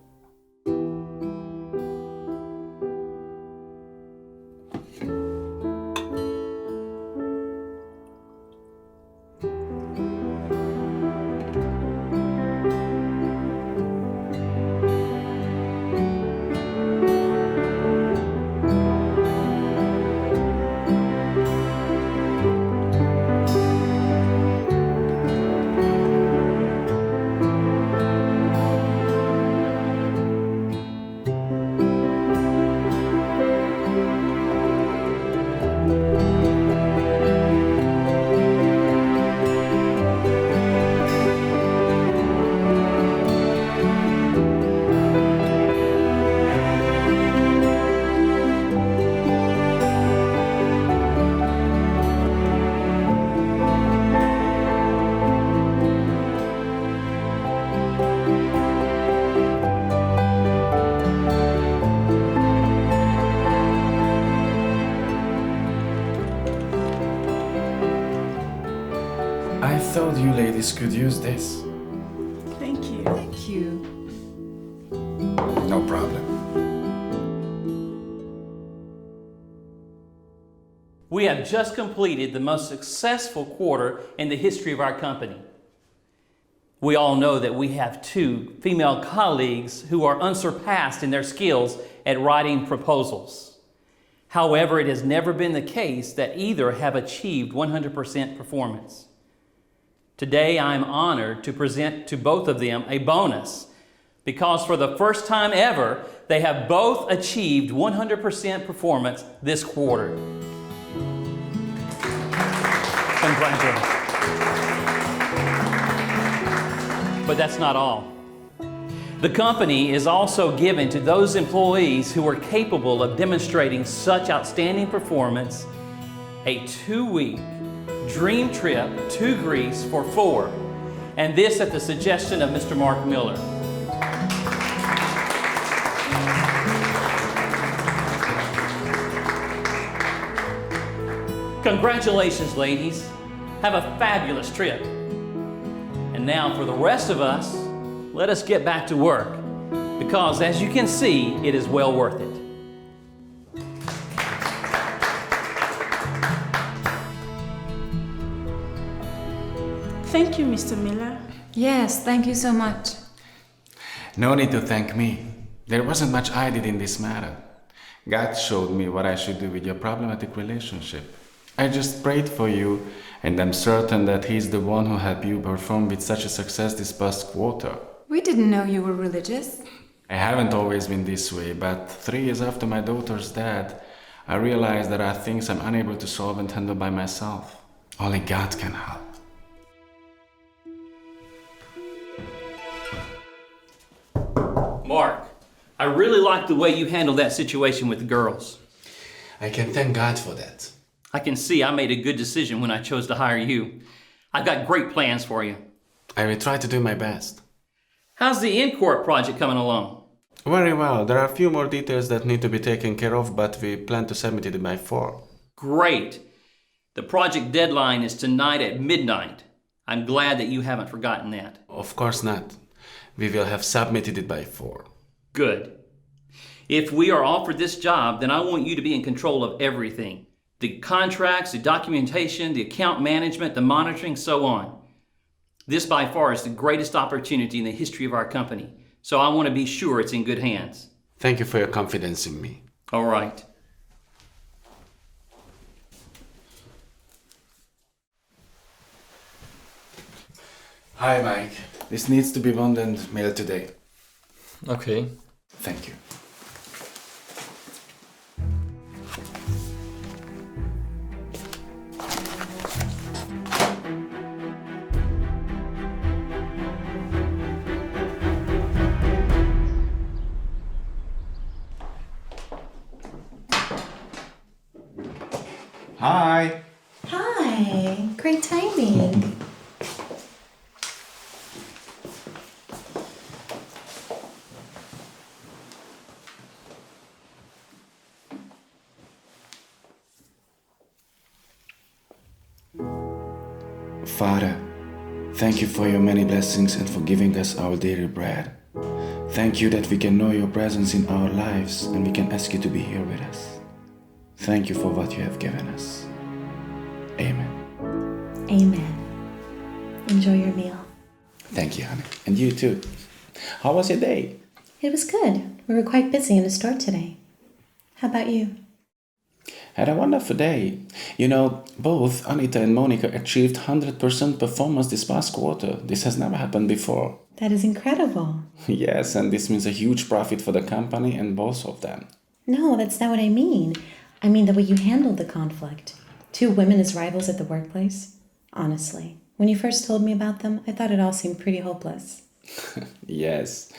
thought you ladies could use this.
Thank you.
Thank you.
No problem.
We have just completed the most successful quarter in the history of our company. We all know that we have 2 female colleagues who are unsurpassed in their skills at writing proposals. However, it has never been the case that either have achieved 100% performance. Today, I am honored to present to both of them a bonus because for the first time ever, they have both achieved 100% performance this quarter. Congratulations. But that's not all. The company is also given to those employees who are capable of demonstrating such outstanding performance a 2-week dream trip to Greece for 4, and this at the suggestion of Mr. Mark Miller. Congratulations, ladies. Have a fabulous trip. And now for the rest of us, let us get back to work, because as you can see, it is well worth it.
Thank you, Mr. Miller.
Yes, thank you so much.
No need to thank me. There wasn't much I did in this matter. God showed me what I should do with your problematic relationship. I just prayed for you, and I'm certain that He's the one who helped you perform with such a success this past quarter.
We didn't know you were religious.
I haven't always been this way, but 3 years after my daughter's death, I realized there are things I'm unable to solve and handle by myself. Only God can help.
Mark, I really like the way you handled that situation with the girls.
I can thank God for that.
I can see I made a good decision when I chose to hire you. I've got great plans for you.
I will try to do my best.
How's the in-court project coming along?
Very well. There are a few more details that need to be taken care of, but we plan to submit it by 4.
Great. The project deadline is tonight at midnight. I'm glad that you haven't forgotten that.
Of course not. We will have submitted it by 4.
Good. If we are offered this job, then I want you to be in control of everything. The contracts, the documentation, the account management, the monitoring, so on. This by far is the greatest opportunity in the history of our company, so I want to be sure it's in good hands.
Thank you for your confidence in me.
All right.
Hi, Mike. This needs to be bound and mailed today.
Okay.
Thank you.
Hi.
Hi. Great timing.
Father, thank you for your many blessings and for giving us our daily bread. Thank you that we can know your presence in our lives and we can ask you to be here with us. Thank you for what you have given us. Amen.
Amen. Enjoy your meal.
Thank you, honey. And you too. How was your day?
It was good. We were quite busy in the store today. How about you?
Had a wonderful day. You know, both Anita and Monica achieved 100% performance this past quarter. This has never happened before.
That is incredible.
Yes, and this means a huge profit for the company and both of them.
No, that's not what I mean. I mean the way you handled the conflict. 2 women as rivals at the workplace. Honestly, when you first told me about them, I thought it all seemed pretty hopeless.
Yes,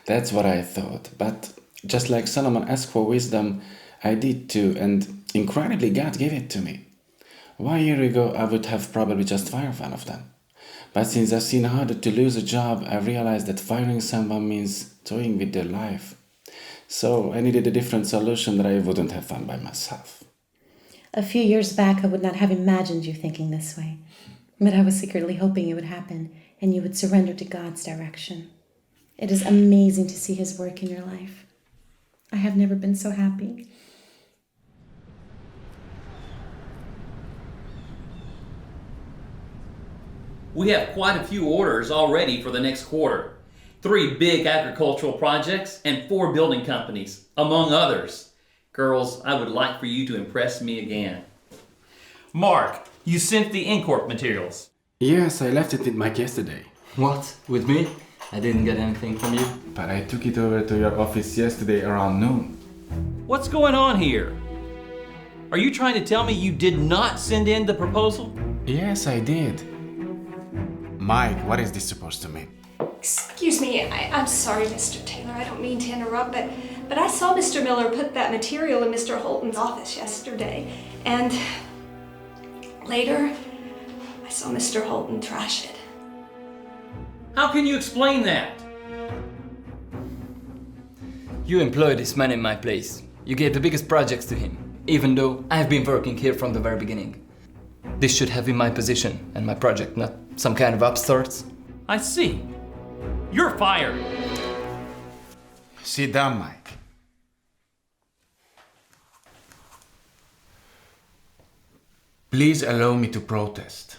that's what I thought. But just like Solomon asked for wisdom, I did too, and incredibly God gave it to me. 1 year ago, I would have probably just fired one of them. But since I've seen harder to lose a job, I realized that firing someone means toying with their life. So I needed a different solution that I wouldn't have found by myself.
A few years back, I would not have imagined you thinking this way. But I was secretly hoping it would happen and you would surrender to God's direction. It is amazing to see His work in your life. I have never been so happy.
We have quite a few orders already for the next quarter. 3 big agricultural projects and 4 building companies, among others. Girls, I would like for you to impress me again. Mark, you sent the Incorp materials.
Yes, I left it with Mike yesterday.
What? With me? I didn't get anything from you.
But I took it over to your office yesterday around noon.
What's going on here? Are you trying to tell me you did not send in the proposal?
Yes, I did. Mike, what is this supposed to mean?
Excuse me, I'm sorry, Mr. Taylor. I don't mean to interrupt, but I saw Mr. Miller put that material in Mr. Holton's office yesterday, and later I saw Mr. Holton trash it.
How can you explain that?
You employed this man in my place. You gave the biggest projects to him, even though I've been working here from the very beginning. This should have been my position and my project, not some kind of upstarts.
I see. You're fired.
Sit down, Mike. Please allow me to protest.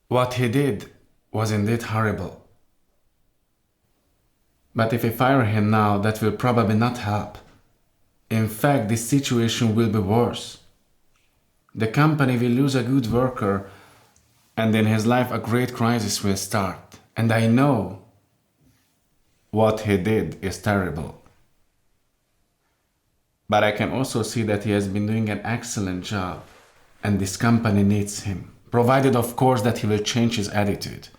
What he did was indeed horrible. But if I fire him now, that will probably not help. In fact, this situation will be worse. The company will lose a good worker, and in his life a great crisis will start. And I know what he did is terrible. But I can also see that he has been doing an excellent job, and this company needs him, provided of course that he will change his attitude.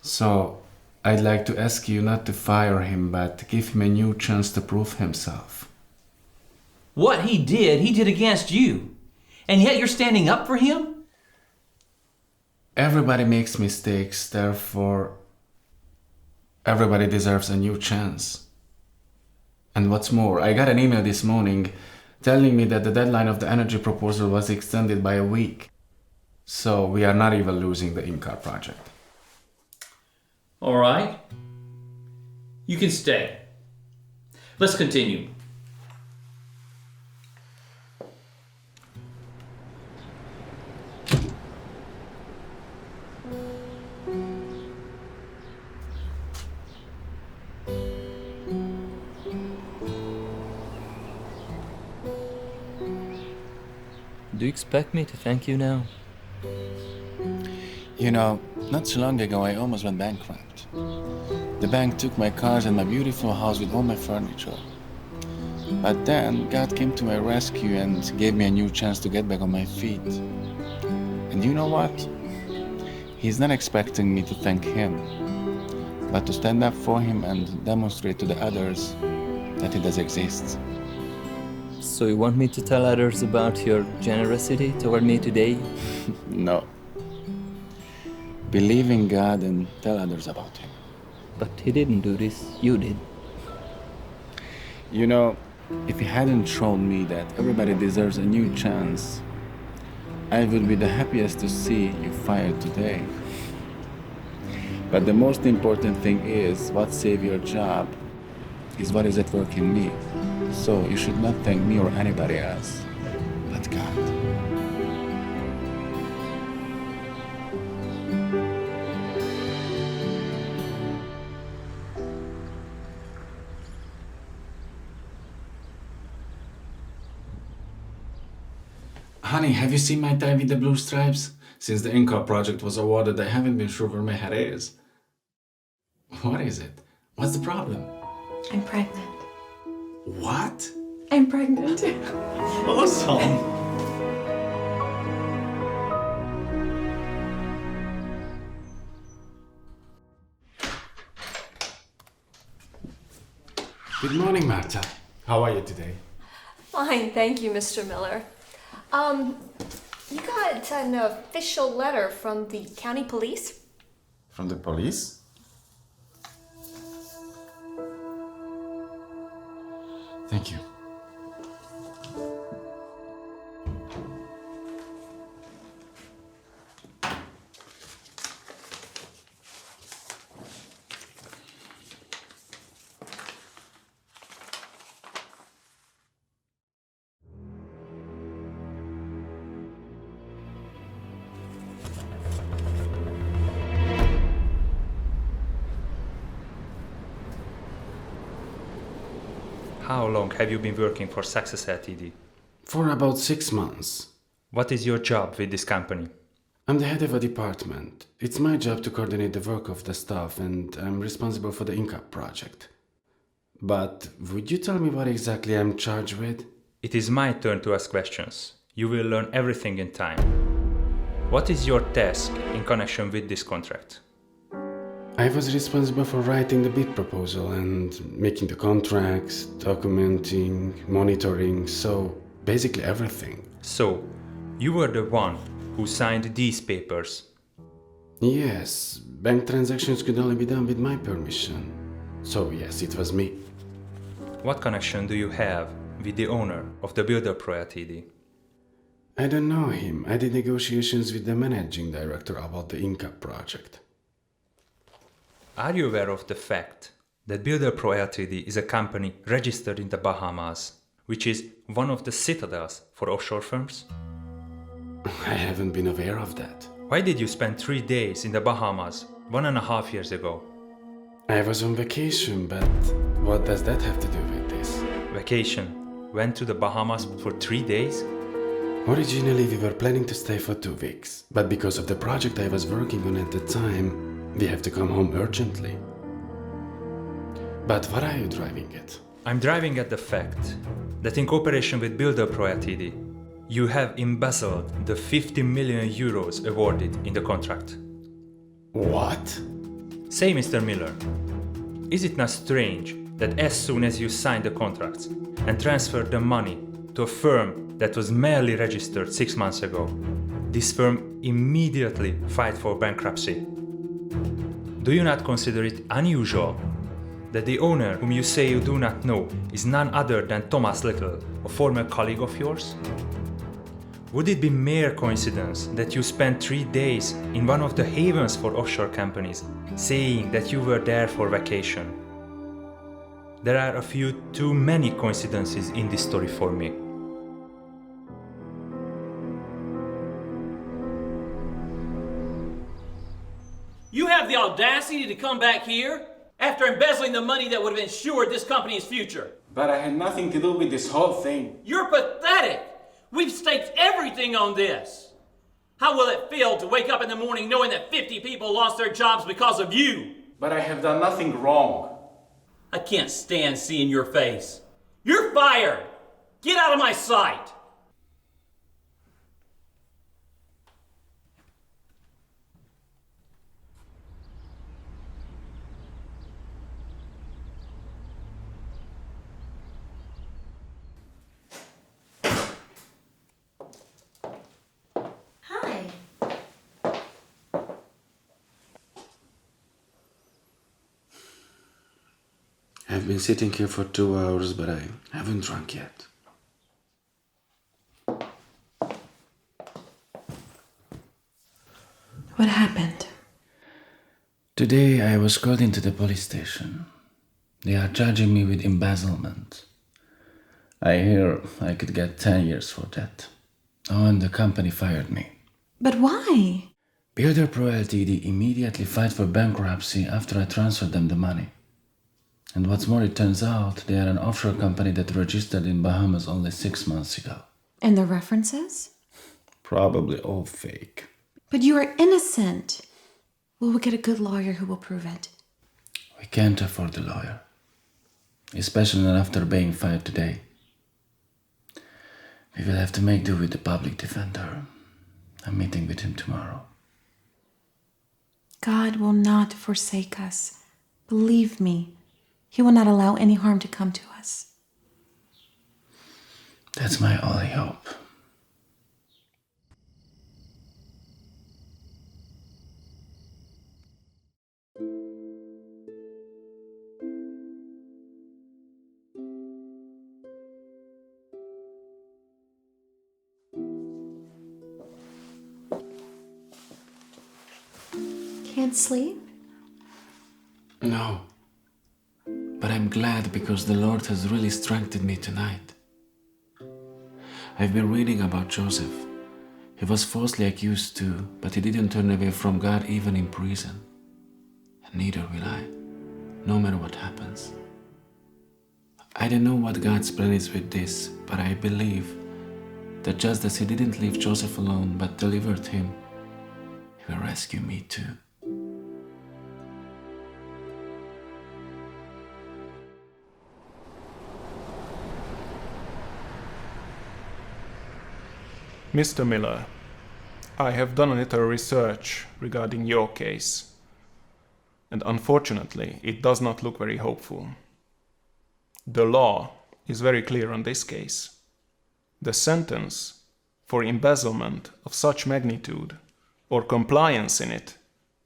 So, I'd like to ask you not to fire him, but give him a new chance to prove himself.
What he did against you. And yet you're standing up for him?
Everybody makes mistakes, therefore everybody deserves a new chance. And what's more, I got an email this morning telling me that the deadline of the energy proposal was extended by a week. So we are not even losing the in-car project.
All right. You can stay. Let's continue.
Do you expect me to thank you now?
You know, not so long ago I almost went bankrupt. The bank took my cars and my beautiful house with all my furniture. But then God came to my rescue and gave me a new chance to get back on my feet. And you know what? He's not expecting me to thank him, but to stand up for him and demonstrate to the others that he does exist.
So you want me to tell others about your generosity toward me today?
No. Believe in God and tell others about him.
But he didn't do this, you did.
You know, if he hadn't shown me that everybody deserves a new chance, I would be the happiest to see you fired today. But the most important thing is what saved your job is what is at work in me. So you should not thank me or anybody else, but God.
Honey, have you seen my tie with the blue stripes? Since the Inca project was awarded, I haven't been sure where my head is. What is it? What's the problem?
I'm pregnant.
What?
I'm pregnant.
Awesome! Good morning, Marta. How are you today?
Fine, thank you, Mr. Miller. You got an official letter from the county police?
From the police? Thank you.
How long have you been working for Success Ltd?
For about 6 months.
What is your job with this company?
I'm the head of a department. It's my job to coordinate the work of the staff, and I'm responsible for the INCAP project. But would you tell me what exactly I'm charged with?
It is my turn to ask questions. You will learn everything in time. What is your task in connection with this contract?
I was responsible for writing the bid proposal and making the contracts, documenting, monitoring, so basically everything.
So, you were the one who signed these papers?
Yes, bank transactions could only be done with my permission. So yes, it was me.
What connection do you have with the owner of the Builder Pro Ltd?
I don't know him. I did negotiations with the managing director about the INCAP project.
Are you aware of the fact that Builder Pro Ltd is a company registered in the Bahamas, which is one of the citadels for offshore firms?
I haven't been aware of that.
Why did you spend 3 days in the Bahamas 1.5 years ago?
I was on vacation, but what does that have to do with this?
Vacation? Went to the Bahamas for 3 days?
Originally, we were planning to stay for 2 weeks, but because of the project I was working on at the time, we have to come home urgently. But what are you driving at?
I'm driving at the fact that in cooperation with Builder Pro Ltd, you have embezzled the 50 million euros awarded in the contract.
What?
Say, Mr. Miller, is it not strange that as soon as you signed the contracts and transferred the money to a firm that was merely registered 6 months ago, this firm immediately filed for bankruptcy? Do you not consider it unusual that the owner, whom you say you do not know, is none other than Thomas Little, a former colleague of yours? Would it be mere coincidence that you spent 3 days in one of the havens for offshore companies, saying that you were there for vacation? There are a few too many coincidences in this story for me.
You have the audacity to come back here after embezzling the money that would have ensured this company's future.
But I had nothing to do with this whole thing.
You're pathetic. We've staked everything on this. How will it feel to wake up in the morning knowing that 50 people lost their jobs because of you?
But I have done nothing wrong.
I can't stand seeing your face. You're fired. Get out of my sight.
I've been sitting here for 2 hours, but I haven't drunk yet.
What happened?
Today I was called into the police station. They are charging me with embezzlement. I hear I could get 10 years for that. Oh, and the company fired me.
But why?
Builder Pro Ltd immediately filed for bankruptcy after I transferred them the money. And what's more, it turns out they are an offshore company that registered in Bahamas only 6 months ago.
And the references?
Probably all fake.
But you are innocent. We will get a good lawyer who will prove it.
We can't afford a lawyer. Especially not after being fired today. We will have to make do with the public defender. I'm meeting with him tomorrow.
God will not forsake us. Believe me. He will not allow any harm to come to us.
That's my only hope.
Can't sleep?
No. But I'm glad because the Lord has really strengthened me tonight. I've been reading about Joseph. He was falsely accused too, but he didn't turn away from God even in prison. And neither will I, no matter what happens. I don't know what God's plan is with this, but I believe that just as He didn't leave Joseph alone but delivered him, He will rescue me too.
Mr. Miller, I have done a little research regarding your case, and unfortunately, it does not look very hopeful. The law is very clear on this case. The sentence for embezzlement of such magnitude or compliance in it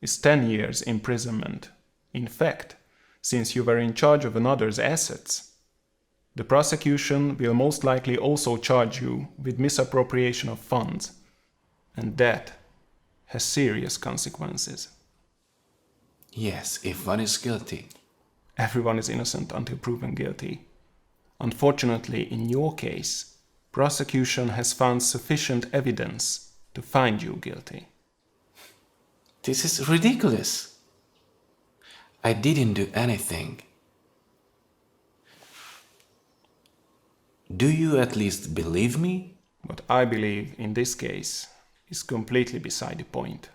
is 10 years imprisonment. In fact, since you were in charge of another's assets, the prosecution will most likely also charge you with misappropriation of funds, and that has serious consequences.
Yes, if one is guilty.
Everyone is innocent until proven guilty. Unfortunately, in your case, prosecution has found sufficient evidence to find you guilty.
This is ridiculous. I didn't do anything. Do you at least believe me?
What I believe in this case is completely beside the point.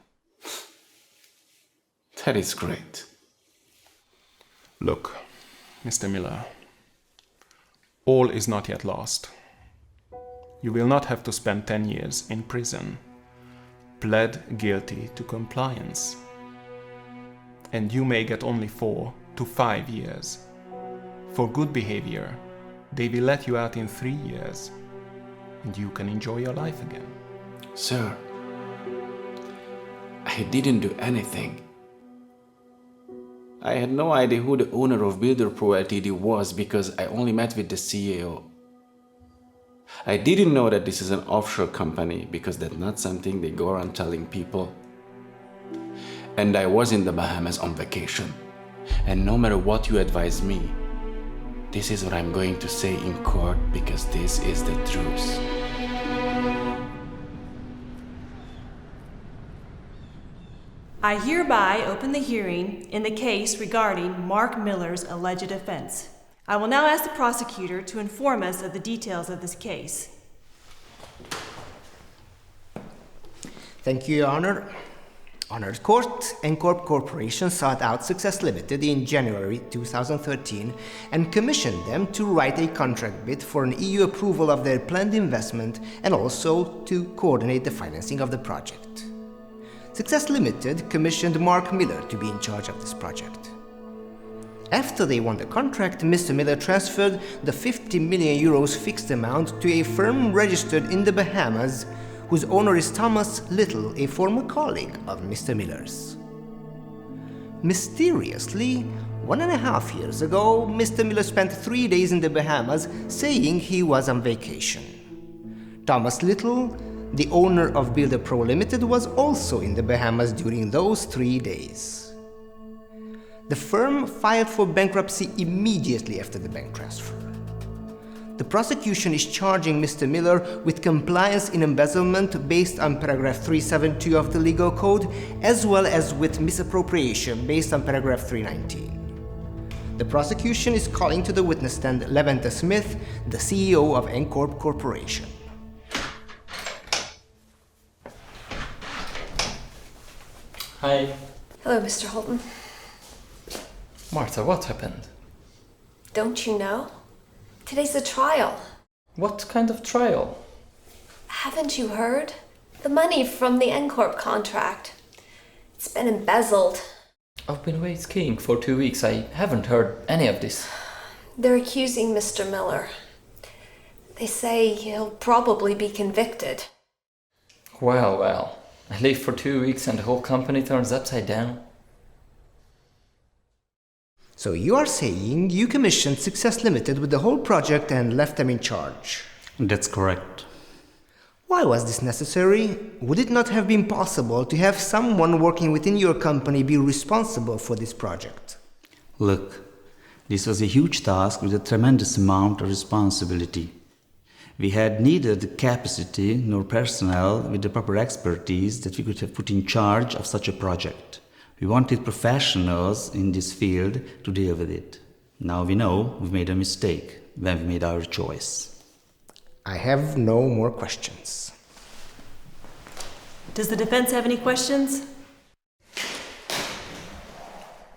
That is great.
Look, Mr. Miller, all is not yet lost. You will not have to spend 10 years in prison. Pled guilty to compliance. And you may get only 4 to 5 years. For good behavior, they will let you out in 3 years, and you can enjoy your life again.
Sir, I didn't do anything. I had no idea who the owner of Builder Pro Ltd was because I only met with the CEO. I didn't know that this is an offshore company because that's not something they go around telling people. And I was in the Bahamas on vacation. And no matter what you advise me, this is what I'm going to say in court because this is the truth.
I hereby open the hearing in the case regarding Mark Miller's alleged offense. I will now ask the prosecutor to inform us of the details of this case.
Thank you, Your Honor. Honored Court, Encorp Corporation sought out Success Limited in January 2013 and commissioned them to write a contract bid for an EU approval of their planned investment and also to coordinate the financing of the project. Success Limited commissioned Mark Miller to be in charge of this project. After they won the contract, Mr. Miller transferred the 50 million euros fixed amount to a firm registered in the Bahamas, whose owner is Thomas Little, a former colleague of Mr. Miller's. Mysteriously, 1.5 years ago, Mr. Miller spent 3 days in the Bahamas saying he was on vacation. Thomas Little, the owner of Builder Pro Limited, was also in the Bahamas during those 3 days. The firm filed for bankruptcy immediately after the bank transfer. The prosecution is charging Mr. Miller with compliance in embezzlement based on paragraph 372 of the legal code, as well as with misappropriation based on paragraph 319. The prosecution is calling to the witness stand Levanta Smith, the CEO of Encorp Corporation.
Hi.
Hello, Mr. Holton.
Martha, what happened?
Don't you know? Today's the trial.
What kind of trial?
Haven't you heard? The money from the Encorp contract. It's been embezzled.
I've been away skiing for 2 weeks. I haven't heard any of this.
They're accusing Mr. Miller. They say he'll probably be convicted.
Well. I leave for 2 weeks and the whole company turns upside down.
So you are saying you commissioned Success Limited with the whole project and left them in charge?
That's correct.
Why was this necessary? Would it not have been possible to have someone working within your company be responsible for this project?
Look, this was a huge task with a tremendous amount of responsibility. We had neither the capacity nor personnel with the proper expertise that we could have put in charge of such a project. We wanted professionals in this field to deal with it. Now we know we've made a mistake. when we made our choice.
I have no more questions.
Does the defense have any questions?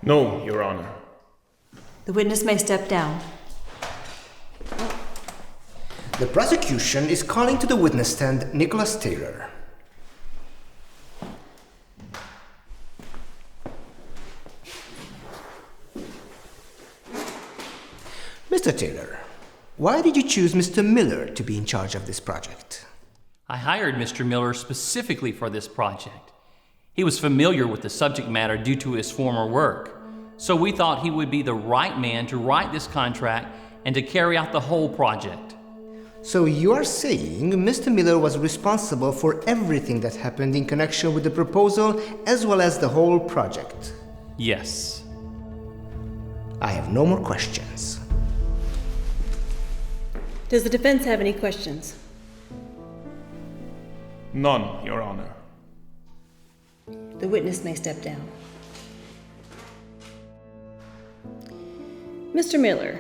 No, Your Honor.
The witness may step down.
The prosecution is calling to the witness stand Nicholas Taylor. Mr. Taylor, why did you choose Mr. Miller to be in charge of this project?
I hired Mr. Miller specifically for this project. He was familiar with the subject matter due to his former work, so we thought he would be the right man to write this contract and to carry out the whole project.
So you are saying Mr. Miller was responsible for everything that happened in connection with the proposal as well as the whole project?
Yes.
I have no more questions.
Does the defense have any questions?
None, Your Honor.
The witness may step down. Mr. Miller,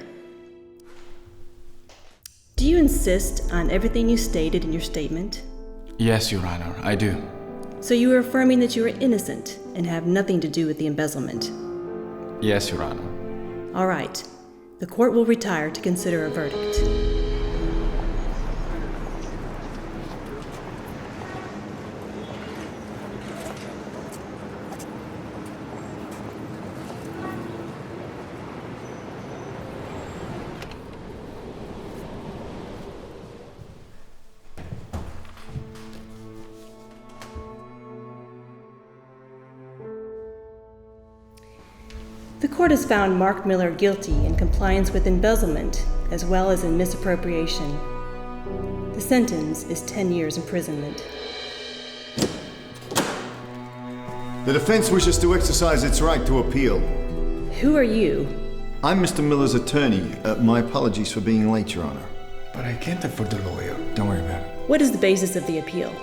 do you insist on everything you stated in your statement?
Yes, Your Honor, I do.
So you are affirming that you are innocent and have nothing to do with the embezzlement?
Yes, Your Honor.
All right. The court will retire to consider a verdict. The court has found Mark Miller guilty in compliance with embezzlement as well as in misappropriation. The sentence is 10 years imprisonment.
The defense wishes to exercise its right to appeal.
Who are you?
I'm Mr. Miller's attorney. My apologies for being late, Your Honor.
But I can't afford the lawyer.
Don't worry about it.
What is the basis of the appeal?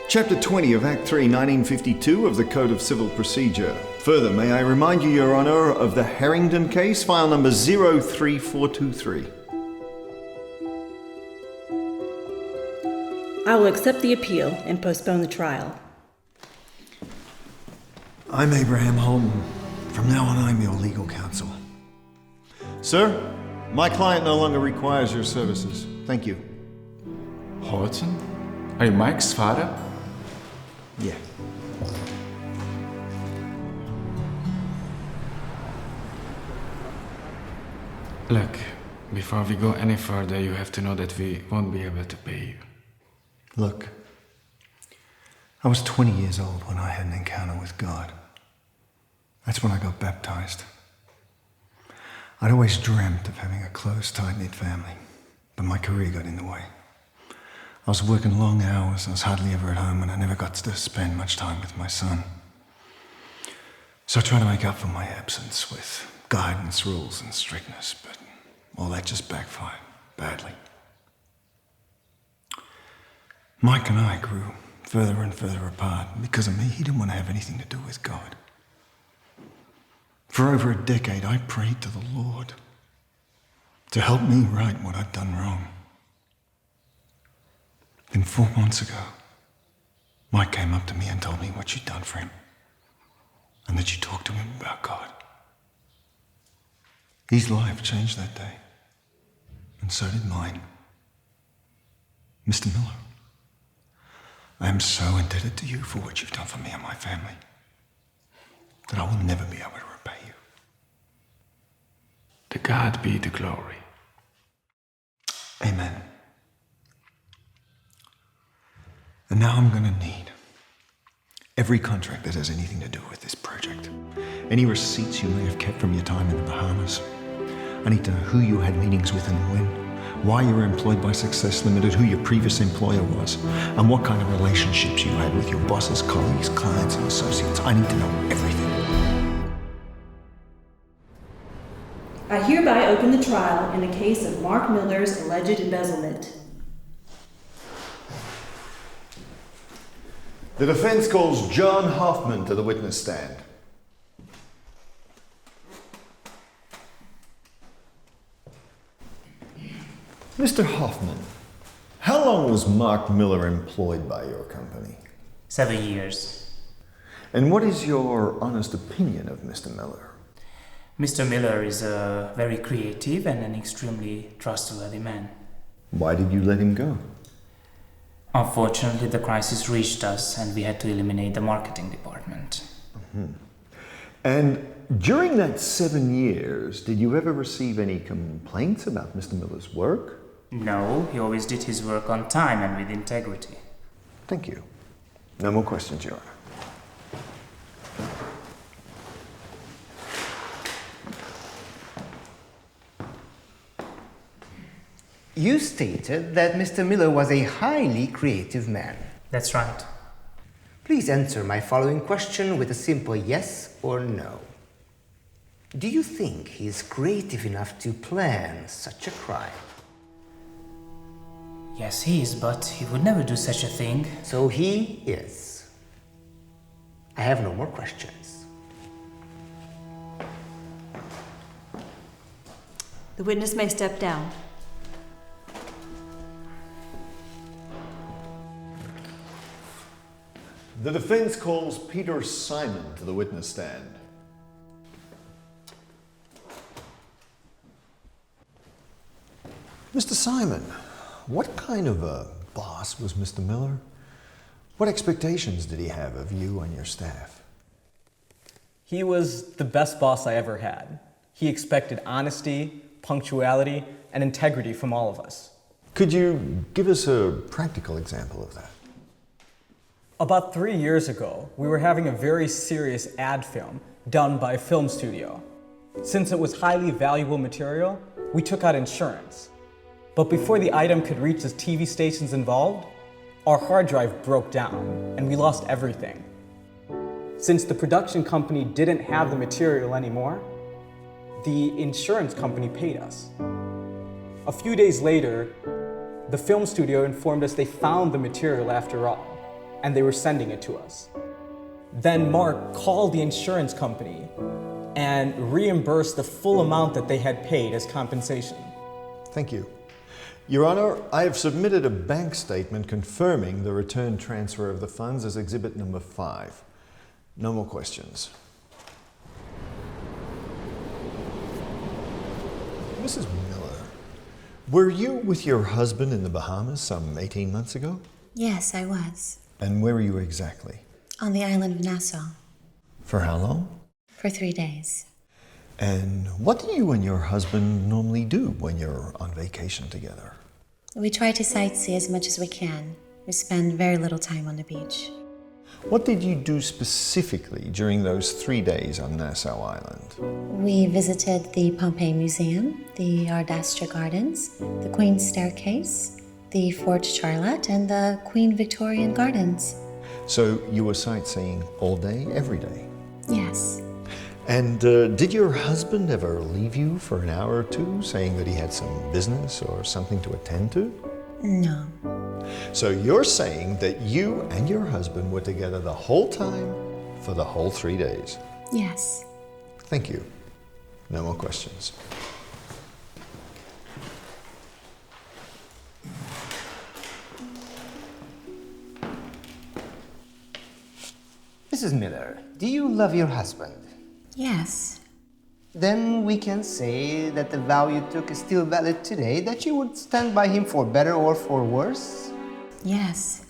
Chapter 20 of Act 3, 1952 of the Code of Civil Procedure. Further, may I remind you, Your Honor, of the Harrington case, file number 03423.
I will accept the appeal and postpone the trial.
I'm Abraham Holden. From now on, I'm your legal counsel. Sir, my client no longer requires your services. Thank you.
Holden? Are you Mike's father?
Yeah.
Look, before we go any further, you have to know that we won't be able to pay you.
Look, I was 20 years old when I had an encounter with God. That's when I got baptized. I'd always dreamt of having a close, tight-knit family, but my career got in the way. I was working long hours, I was hardly ever at home, and I never got to spend much time with my son. So I tried to make up for my absence with guidance, rules, and strictness, but all that just backfired badly. Mike and I grew further and further apart. Because of me, he didn't want to have anything to do with God. For over a decade, I prayed to the Lord to help me right what I'd done wrong. Then 4 months ago, Mike came up to me and told me what you'd done for him, and that you talked to him about God. His life changed that day, and so did mine. Mr. Miller, I am so indebted to you for what you've done for me and my family that I will never be able to repay you.
To God be the glory.
Amen. And now I'm gonna need every contract that has anything to do with this project. Any receipts you may have kept from your time in the Bahamas. I need to know who you had meetings with and when, why you were employed by Success Limited, who your previous employer was, and what kind of relationships you had with your bosses, colleagues, clients, and associates. I need to know everything.
I hereby open the trial in the case of Mark Miller's alleged embezzlement.
The defense calls John Hoffman to the witness stand.
Mr. Hoffman, how long was Mark Miller employed by your company?
7 years.
And what is your honest opinion of Mr. Miller?
Mr. Miller is a very creative and an extremely trustworthy man.
Why did you let him go?
Unfortunately, the crisis reached us and we had to eliminate the marketing department.
Mm-hmm. And during that 7 years, did you ever receive any complaints about Mr. Miller's work?
No, he always did his work on time and with integrity.
Thank you. No more questions, Your Honor.
You stated that Mr. Miller was a highly creative man.
That's right.
Please answer my following question with a simple yes or no. Do you think he is creative enough to plan such a crime?
Yes, he is, but he would never do such a thing.
So he is. I have no more questions.
The witness may step down.
The defense calls Peter Simon to the witness stand. Mr. Simon, what kind of a boss was Mr. Miller? What expectations did he have of you and your staff?
He was the best boss I ever had. He expected honesty, punctuality, and integrity from all of us.
Could you give us a practical example of that?
About 3 years ago, we were having a very serious ad film done by a film studio. Since it was highly valuable material, we took out insurance. But before the item could reach the TV stations involved, our hard drive broke down and we lost everything. Since the production company didn't have the material anymore, the insurance company paid us. A few days later, the film studio informed us they found the material after all, and they were sending it to us. Then Mark called the insurance company and reimbursed the full amount that they had paid as compensation.
Thank you. Your Honor, I have submitted a bank statement confirming the return transfer of the funds as exhibit number 5. No more questions. Mrs. Miller, were you with your husband in the Bahamas some 18 months ago?
Yes, I was.
And where were you exactly?
On the island of Nassau.
For how long?
For 3 days.
And what do you and your husband normally do when you're on vacation together?
We try to sightsee as much as we can. We spend very little time on the beach.
What did you do specifically during those 3 days on Nassau Island?
We visited the Pompeii Museum, the Ardastra Gardens, the Queen's Staircase, the Fort Charlotte, and the Queen Victorian Gardens.
So you were sightseeing all day, every day?
Yes.
And did your husband ever leave you for an hour or two, saying that he had some business or something to attend to?
No.
So you're saying that you and your husband were together the whole time for the whole 3 days?
Yes.
Thank you. No more questions.
Mrs. Miller, do you love your husband?
Yes.
Then we can say that the vow you took is still valid today, that you would stand by him for better or for worse?
Yes.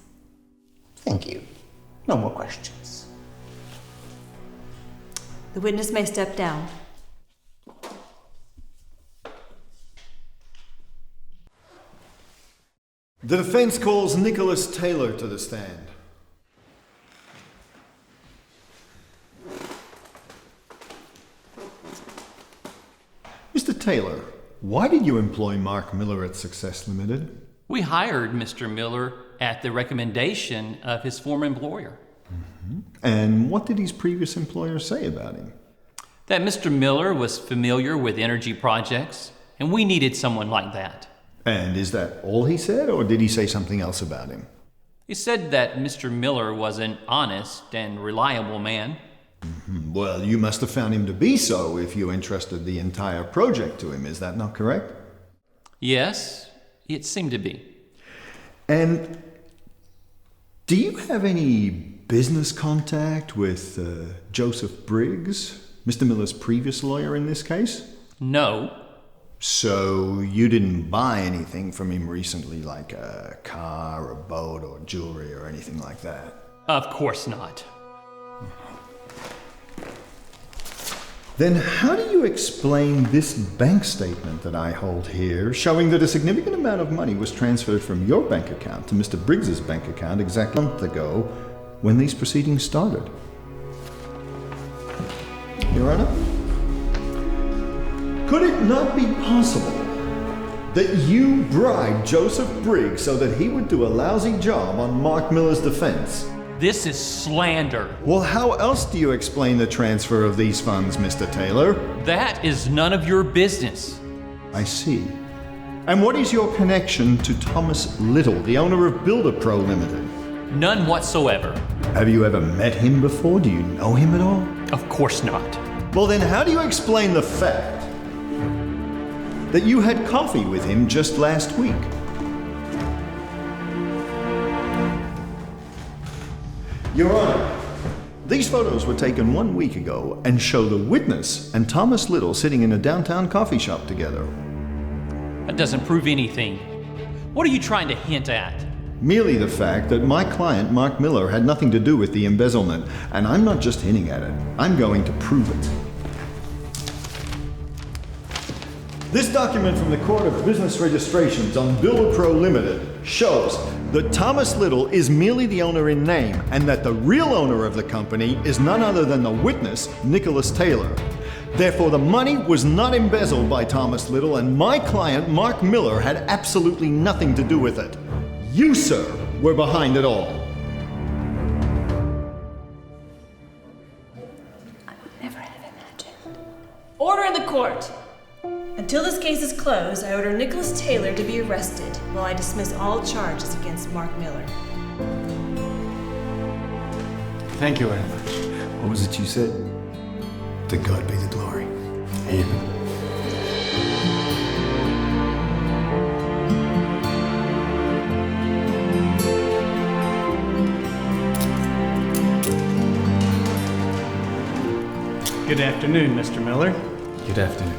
Thank you. No more questions.
The witness may step down.
The defense calls Nicholas Taylor to the stand. Mr. Taylor, why did you employ Mark Miller at Success Limited?
We hired Mr. Miller at the recommendation of his former employer.
And what did his previous employer say about him?
That Mr. Miller was familiar with energy projects, and we needed someone like that.
And is that all he said, or did he say something else about him?
He said that Mr. Miller was an honest and reliable man.
Well, you must have found him to be so if you entrusted the entire project to him. Is that not correct?
Yes, It seemed to be.
And do you have any business contact with Joseph Briggs, Mr. Miller's previous lawyer in this case?
No.
So you didn't buy anything from him recently, like a car, a boat, or jewelry, or anything like that?
Of course not.
Then how do you explain this bank statement that I hold here, showing that a significant amount of money was transferred from your bank account to Mr. Briggs's bank account exactly a month ago when these proceedings started? Your Honor? Could it not be possible that you bribed Joseph Briggs so that he would do a lousy job on Mark Miller's defense?
This is slander.
Well, how else do you explain the transfer of these funds, Mr. Taylor?
That is none of your business.
I see. And what is your connection to Thomas Little, the owner of Builder Pro Limited?
None whatsoever.
Have you ever met him before? Do you know him at all?
Of course not.
Well, then how do you explain the fact that you had coffee with him just last week? Your Honor, these photos were taken 1 week ago and show the witness and Thomas Little sitting in a downtown coffee shop together.
That doesn't prove anything. What are you trying to hint at?
Merely the fact that my client, Mark Miller, had nothing to do with the embezzlement, and I'm not just hinting at it, I'm going to prove it. This document from the Court of Business Registrations on Builder Pro Limited shows that Thomas Little is merely the owner in name, and that the real owner of the company is none other than the witness, Nicholas Taylor. Therefore, the money was not embezzled by Thomas Little, and my client, Mark Miller, had absolutely nothing to do with it. You, sir, were behind it all.
I would never have imagined.
Order in the court! Until this case is closed, I order Nicholas Taylor to be arrested while I dismiss all charges against Mark Miller.
Thank you very much.
What was it you said? To God be the glory.
Amen.
Good afternoon, Mr. Miller.
Good afternoon.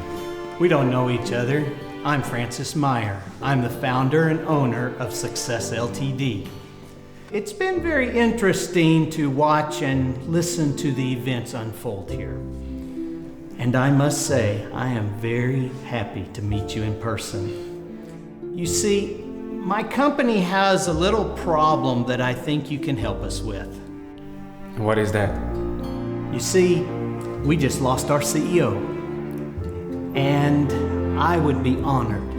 We don't know each other. I'm Francis Meyer. I'm the founder and owner of Success Ltd. It's been very interesting to watch and listen to the events unfold here. And I must say, I am very happy to meet you in person. You see, my company has a little problem that I think you can help us with.
What is that?
You see, we just lost our CEO. And I would be honored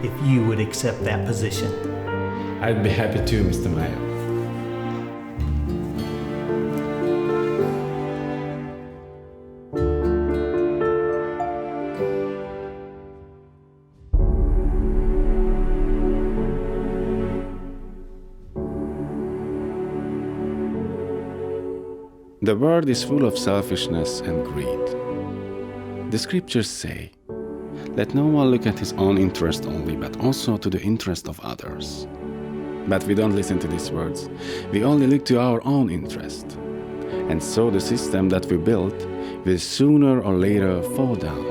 if you would accept that position.
I'd be happy to, Mr. Meyer.
The world is full of selfishness and greed. The scriptures say, "Let no one look at his own interest only, but also to the interest of others." But we don't listen to these words. We only look to our own interest. And so the system that we built will sooner or later fall down.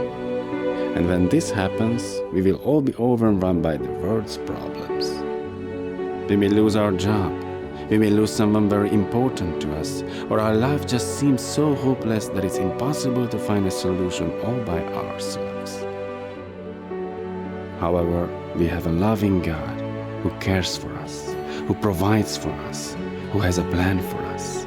And when this happens, we will all be overrun by the world's problems. We may lose our job. We may lose someone very important to us, or our life just seems so hopeless that it's impossible to find a solution all by ourselves. However, we have a loving God who cares for us, who provides for us, who has a plan for us.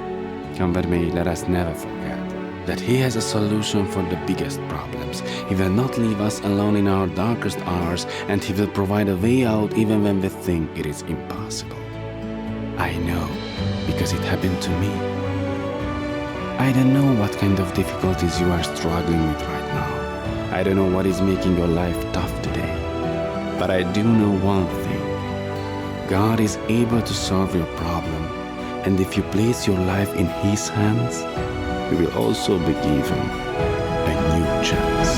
Come with me, let us never forget that He has a solution for the biggest problems. He will not leave us alone in our darkest hours, and He will provide a way out even when we think it is impossible. I know, because it happened to me. I don't know what kind of difficulties you are struggling with right now. I don't know what is making your life tough today. But I do know one thing. God is able to solve your problem, and if you place your life in His hands, you will also be given a new chance.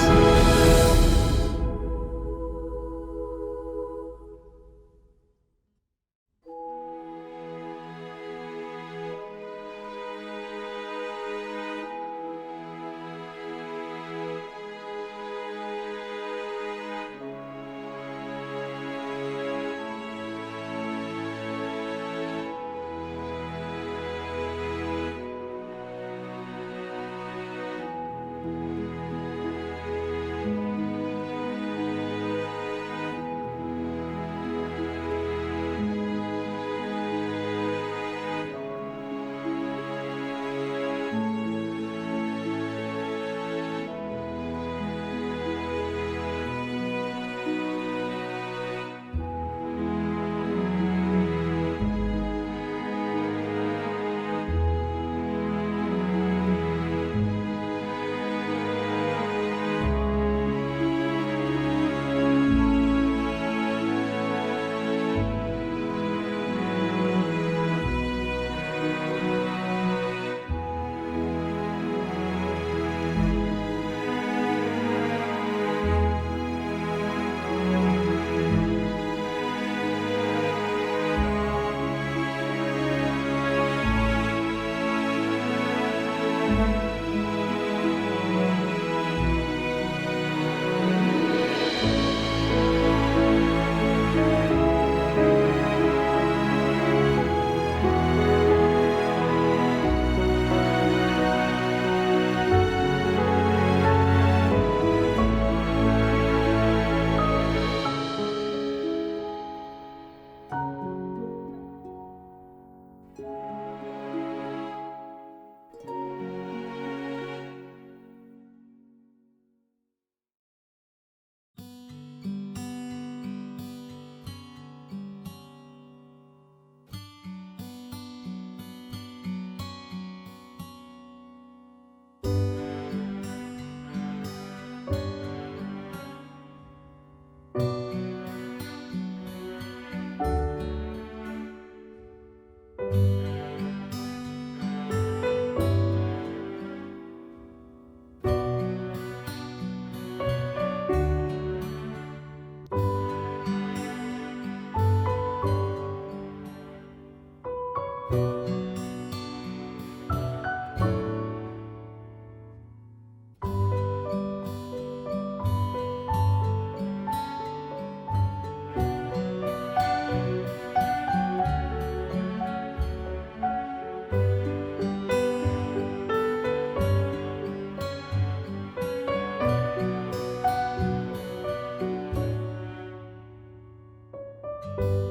you.